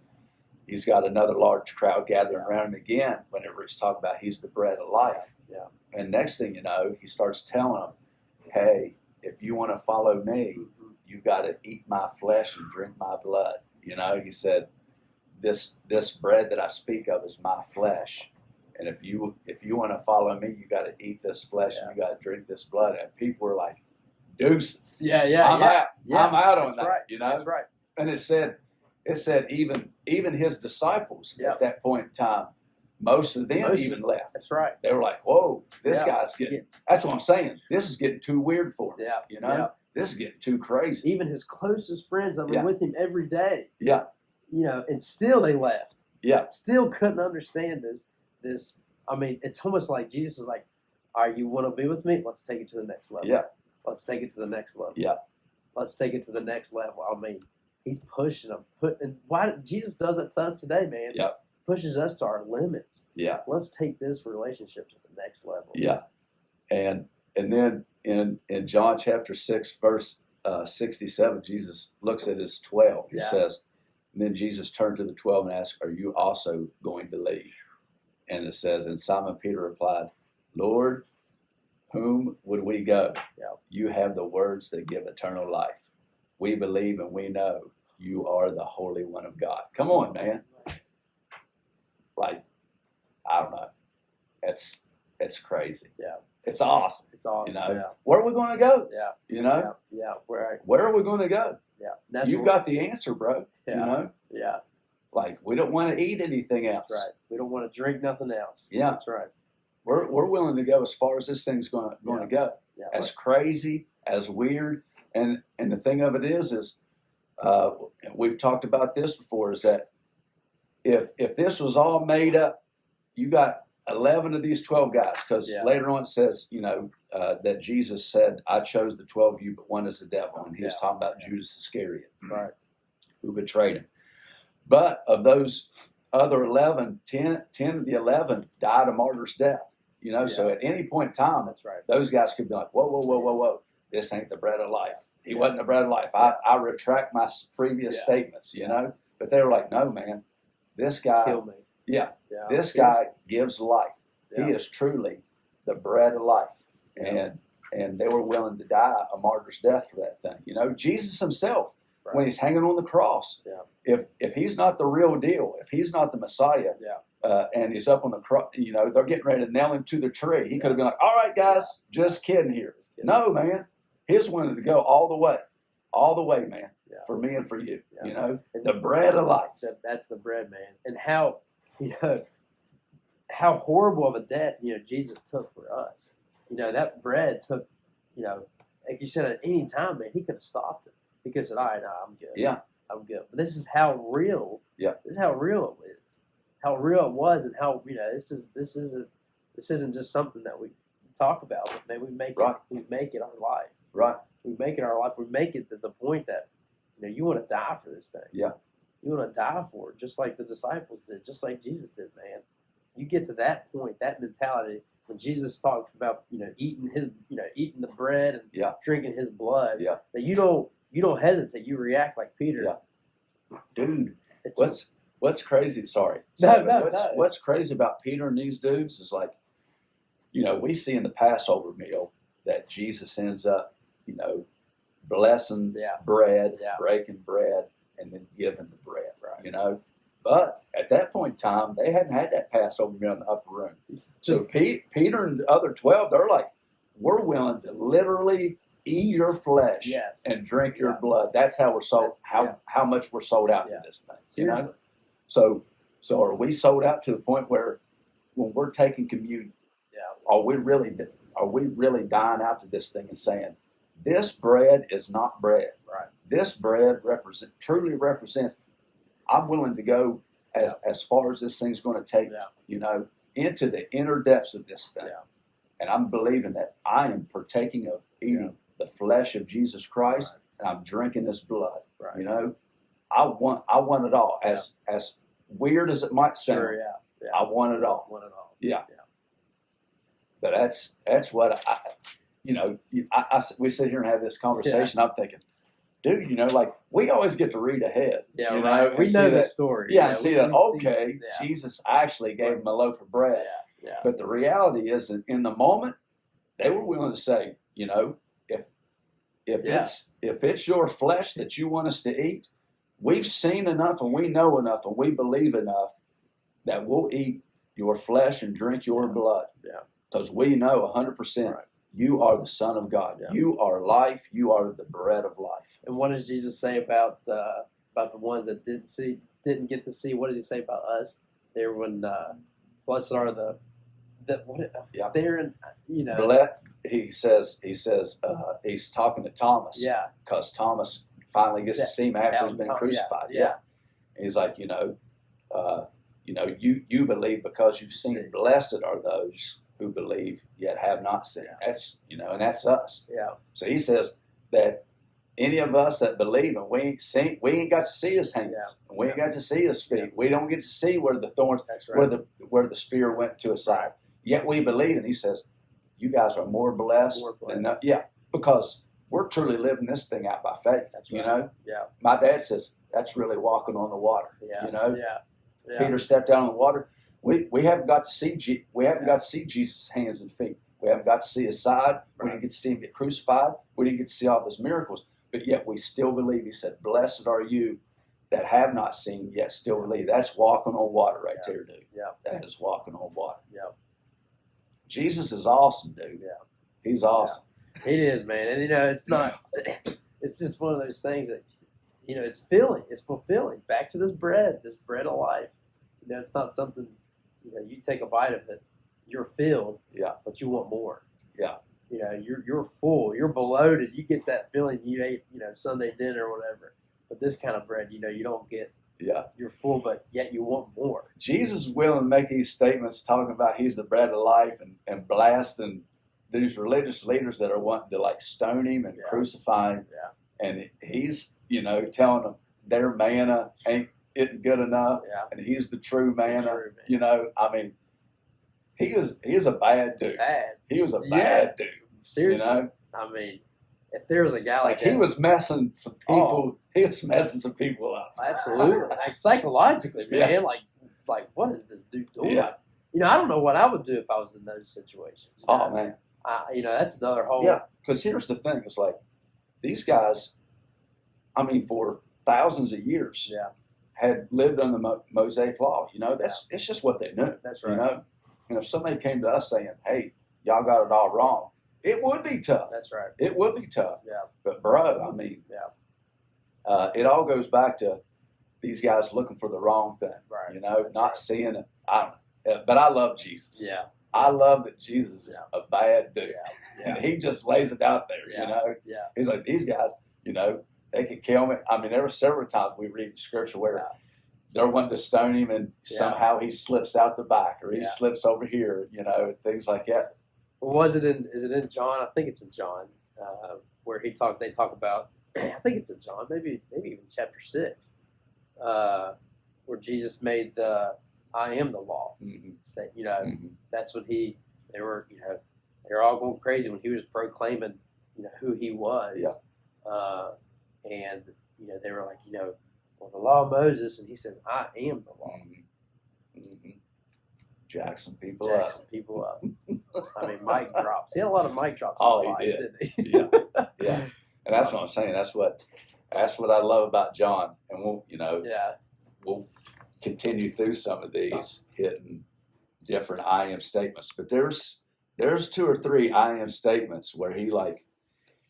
he's got another large crowd gathering around him again whenever he's talking about he's the bread of life. Yeah. And next thing you know, he starts telling them, hey, if you want to follow me, Mhm. you've got to eat my flesh and drink my blood. He said, this bread that I speak of is my flesh. And if you want to follow me, you got to eat this flesh and you got to drink this blood. And people were like, deuces. Yeah. I'm out. Yeah. I'm out on That's that. right. That's right. And it said even his disciples Yeah. at that point in time, most of them Most of even left. That's right. They were like, whoa, this Yeah. guy's getting, that's what I'm saying. This is getting too weird for me. Yeah. Yeah. This is getting too crazy. Even his closest friends that were Yeah. with him every day, Yeah. and still they left. Yeah. Still couldn't understand this. I mean, it's almost like Jesus is like, all right, you want to be with me? Let's take it to the next level. Yeah. Let's take it to the next level. Yeah. Let's take it to the next level. I mean, he's pushing them. And why Jesus does that to us today, man? Yeah. Pushes us to our limits. Yeah. Let's take this relationship to the next level. Yeah. And then in John chapter 6, verse 67, Jesus looks at his 12. He Yeah. says, and then Jesus turned to the 12 and asked, are you also going to leave? And it says, and Simon Peter replied, Lord, whom would we go? Yeah. You have the words that give eternal life. We believe and we know you are the Holy One of God. Come on, man. Like, I don't know. It's crazy. Yeah. It's awesome. It's awesome. Yeah. Where are we going to go? Yeah. Yeah. Yeah. Where Where are we going to go? That's You've got the answer, bro. Yeah. Yeah. Like, we don't want to eat anything else. That's right. We don't want to drink nothing else. Yeah. That's right. We're willing to go as far as this thing's going to go. Yeah. As crazy, as weird, and the thing of it is we've talked about this before, is that if this was all made up, you got 11 of these 12 guys, because later on it says, that Jesus said, I chose the 12 of you, but one is the devil. And he was talking about Judas Iscariot, Right. who betrayed him. But of those other 11, 10 of the 11 died a martyr's death. So at any point in time, That's right. those guys could be like, whoa. This ain't the bread of life. He wasn't the bread of life. I retract my previous statements, But they were like, no, man, this guy, Kill me. yeah, Yeah. this guy gives life. Yeah. He is truly the bread of life. Yeah. And they were willing to die a martyr's death for that thing. Jesus himself, Right. when he's hanging on the cross, if he's not the real deal, if he's not the Messiah, and he's up on the cross, they're getting ready to nail him to the tree. He could have been like, all right, guys, just kidding here. No, man. He's willing to go all the way, man, for me and for you. The bread of life. That's the bread, man. And how horrible of a death, Jesus took for us. That bread took, like you said, at any time, man, he could have stopped it. He could have said, all right, no, I'm good. Yeah. I'm good. But this is how real. Yeah. This is how real it is. How real it was, and how this isn't just something that we talk about, but man, we make it our life. Right. We make it our life. We make it to the point that you want to die for this thing. Yeah. You want to die for it, just like the disciples did, just like Jesus did, man. You get to that point, that mentality, when Jesus talked about eating eating the bread and drinking his blood. Yeah. That you don't hesitate. You react like Peter. Yeah. Dude, It's what's crazy? Sorry. No. What's crazy about Peter and these dudes is like, we see in the Passover meal that Jesus ends up, blessing bread, breaking bread, and then giving the bread. Right. But at that point in time, they hadn't had that Passover meal in the upper room. So Peter and the other 12, they're like, we're willing to literally eat your flesh Yes. and drink your Yeah. blood. That's how we're sold. That's- How much we're sold out Yeah. to this thing. Seriously. You know? So are we sold out to the point where when we're taking communion, Yeah. are we really dying out to this thing and saying, this bread is not bread. Right. This bread truly represents. I'm willing to go as far as this thing's going to take. Yeah. You know, into the inner depths of this thing. Yeah. And I'm believing that I am partaking of eating the flesh of Jesus Christ, and I'm drinking His blood. Right. You know, I want it all. As weird as it might sound, Sure. Yeah. Yeah. I want it all. Want it all. Yeah. But that's what we sit here and have this conversation. I'm thinking, dude, you know, like we always get to read ahead. Yeah. You Right. know, We and know see the that- story. Yeah, and see that. we see- Okay, yeah. Jesus actually gave him a loaf of bread. Yeah. Yeah. But the reality is that in the moment, they were willing to say, you know, if it's your flesh that you want us to eat, we've seen enough and we know enough and we believe enough that we'll eat your flesh and drink your blood. Yeah. Because we know 100% Right. you are the Son of God. Yeah. You are life. You are the bread of life. And what does Jesus say about the ones that didn't get to see? What does He say about us? There, when blessed are Yeah. they're in, you know. Blessed, he says he's talking to Thomas. Yeah. Because Thomas finally gets to see him after he's been Thomas, crucified. yeah. He's like, you believe because you've seen. See. Blessed are those who believe yet have not seen. Yeah. That's and that's us. Yeah. So he says that any of us that believe and we ain't got to see His hands. Yeah. We ain't got to see His feet. Yeah. We don't get to see where the thorns, That's right. where the spear went to His side. Yet we believe, and he says, you guys are more blessed. Than that. Yeah, because we're truly living this thing out by faith. That's You right. know, Yeah. my dad says that's really walking on the water. Yeah. You know, Yeah. Yeah. Peter stepped out on the water. We haven't got to see got to see Jesus' hands and feet. We haven't got to see His side. We Right. didn't get to see Him get crucified. We didn't get to see all of His miracles. But yet we still believe. He said, "Blessed are you that have not seen yet still believe." That's walking on water right there, dude. Yeah. That is walking on water. Yeah. Jesus is awesome, dude. Yeah. He's awesome. It is, man. And it's not. It's just one of those things that it's filling. It's fulfilling. Back to this bread of life. It's not something. You take a bite of it, you're filled. Yeah. But you want more. Yeah. You're full. You're bloated. You get that feeling you ate, Sunday dinner or whatever. But this kind of bread, you don't get. Yeah. You're full, but yet you want more. Jesus is willing to make these statements talking about He's the bread of life and blasting these religious leaders that are wanting to like stone Him and crucify Him. Yeah. And He's, telling them their manna isn't good enough. Yeah. And He's the true manna. True, man. He is a bad dude. Bad. He was a bad dude. Seriously. If there was a guy like that, he was messing some people. He was messing some people up. Absolutely, like psychologically, man. Yeah. Like what is this dude doing? Yeah. I don't know what I would do if I was in those situations. Oh man. That's another whole. Yeah, because here's the thing: it's like these guys. For thousands of years, had lived under the Mosaic law. It's just what they knew. That's right. And if somebody came to us saying, "Hey, y'all got it all wrong," it would be tough. That's right. It would be tough. Yeah. But bro, it all goes back to these guys looking for the wrong thing. Right. Not right. seeing it. But I love Jesus. Yeah. I love that Jesus is a bad dude. Yeah. And He just lays it out there. Yeah. Yeah. He's like, these guys, they could kill me. There were several times we read in Scripture where they're wanting to stone Him, and somehow He slips out the back, or He slips over here, things like that. Is it in John? I think it's in John, where they talk about. I think it's in John, maybe even chapter 6, where Jesus made the "I am the law" state. That's what they were. They were all going crazy when He was proclaiming, who He was. Yeah. And they were like, well, the law of Moses, and He says, "I am the law." Jackson people up. Mic drops. He had a lot of mic drops. Oh, in his he life, did. Didn't he? Yeah. And that's what I'm saying. That's what I love about John. And we'll continue through some of these hitting different I am statements. But there's 2 or 3 I am statements where he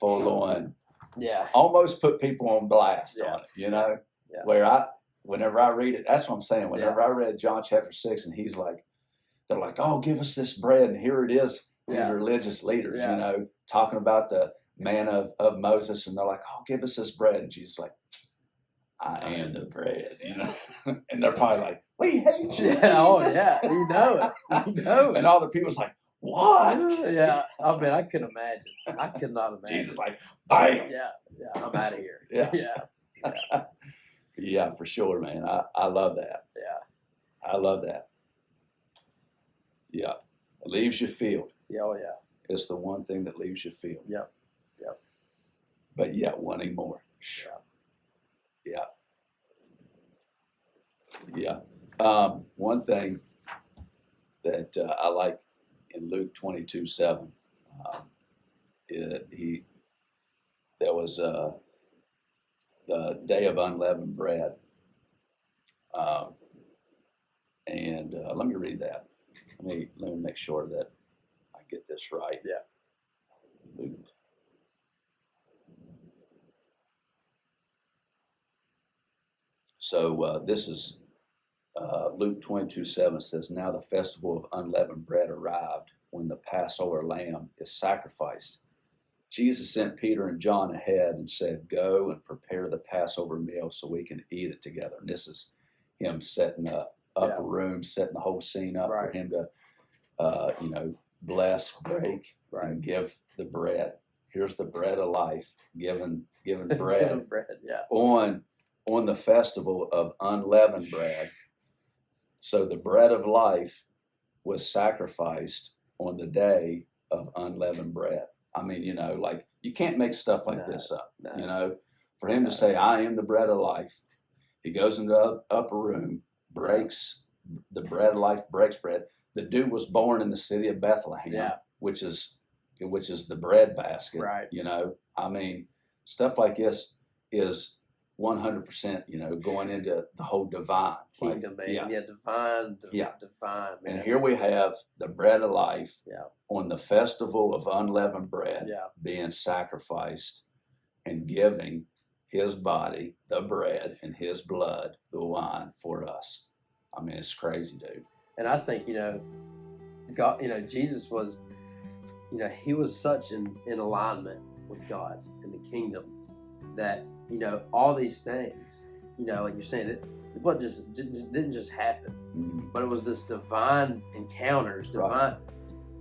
full on, Yeah. almost put people on blast Yeah. on it, you know? Yeah. Where whenever I read it, that's what I'm saying. Whenever I read John chapter 6 and he's like, they're like, oh, give us this bread. And here it is. These Yeah. religious leaders, Yeah. you know, talking about the man of Moses. And they're like, oh, give us this bread. And Jesus like, I am the bread, you know? And they're probably like, we hate you, Yeah. Oh, Jesus. yeah. You know it. You know And it. all the people's like, what? Yeah. I mean, I could imagine. I could not imagine. Jesus like, bam. Yeah. Yeah. I'm out of here. Yeah. Yeah. Yeah, for sure, man. I love that. Yeah. I love that. Yeah. It leaves you filled. Yeah. Oh, yeah. It's the one thing that leaves you filled. Yep. Yep. But yet wanting more. Yeah. Yeah. One thing that I like in Luke 22:7, there was the day of unleavened bread. And let me read that. Let me make sure that I get this right. Yeah. Luke. So this is Luke 22:7 says, now the festival of unleavened bread arrived when the Passover lamb is sacrificed. Jesus sent Peter and John ahead and said, go and prepare the Passover meal so we can eat it together. And this is him setting up a room, setting the whole scene up for him to, bless, break, and give the bread. Here's the bread of life, given bread, Yeah. on the festival of unleavened bread. So the bread of life was sacrificed on the day of unleavened bread. I mean, like you can't make stuff like this up. No. For him to say, I am the bread of life. He goes into the upper room, breaks the bread of life, breaks bread. The dude was born in the city of Bethlehem, which is the bread basket. Right. I mean, stuff like this is 100%, going into the whole divine Kingdom, man. Yeah. Divine. Divine, man. And here we have the bread of life Yeah. on the festival of unleavened bread Yeah. being sacrificed and giving his body, the bread, and his blood, the wine for us. I mean, it's crazy, dude. And I think, God, Jesus was, he was such in alignment with God in the kingdom that, all these things, like you're saying, it wasn't didn't just happen, but it was this divine encounters,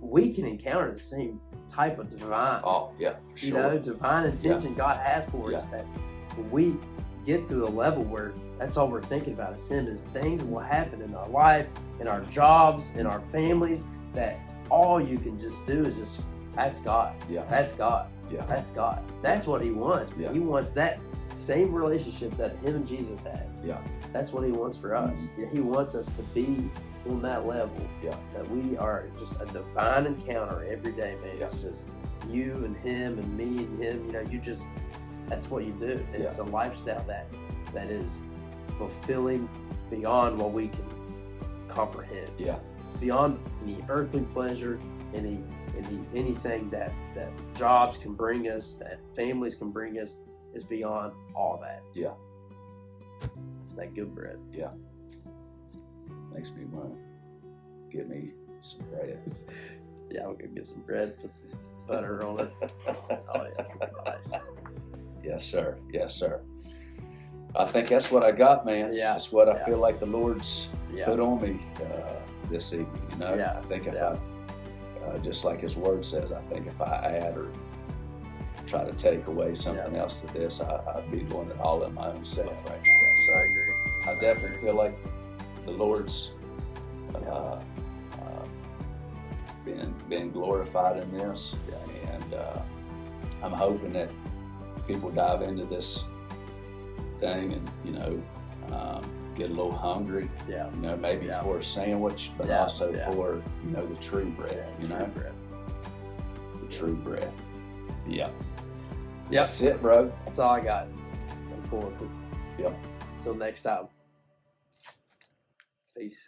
we can encounter the same type of divine, sure. Divine intention God has for us, that when we get to a level where that's all we're thinking about is Him, is things will happen in our life, in our jobs, in our families, that all you can just do is just, that's God. Yeah. That's God. Yeah. That's God. That's what He wants. Yeah. He wants that same relationship that Him and Jesus had. Yeah. That's what He wants for us. He wants us to be on that level. Yeah. That we are just a divine encounter every day, man. Yeah. It's just you and Him and me and Him. That's what you do. And it's a lifestyle that is fulfilling beyond what we can comprehend. Yeah. Beyond any earthly pleasure, anything that jobs can bring us, that families can bring us, is beyond all that. Yeah. It's that good bread. Yeah. Makes me want to get me some bread. Yeah, we'll go get some bread, put some butter on it. Oh, yeah, it's gonna be nice. Yes, sir. Yes, sir. I think that's what I got, man. Yeah. That's what I feel like the Lord's Yeah. put on me this evening. Yeah. I think if I, just like His Word says, I think if I add or try to take away something else to this, I'd be doing it all in my own self right now. So I agree. I definitely feel like the Lord's been glorified in this, and I'm hoping that people dive into this thing and get a little hungry. Yeah. Maybe for a sandwich, but also for the true bread. The true bread. Yeah. Yep. That's it, bro. That's all I got. I'm forward. Yep. Until next time. Peace.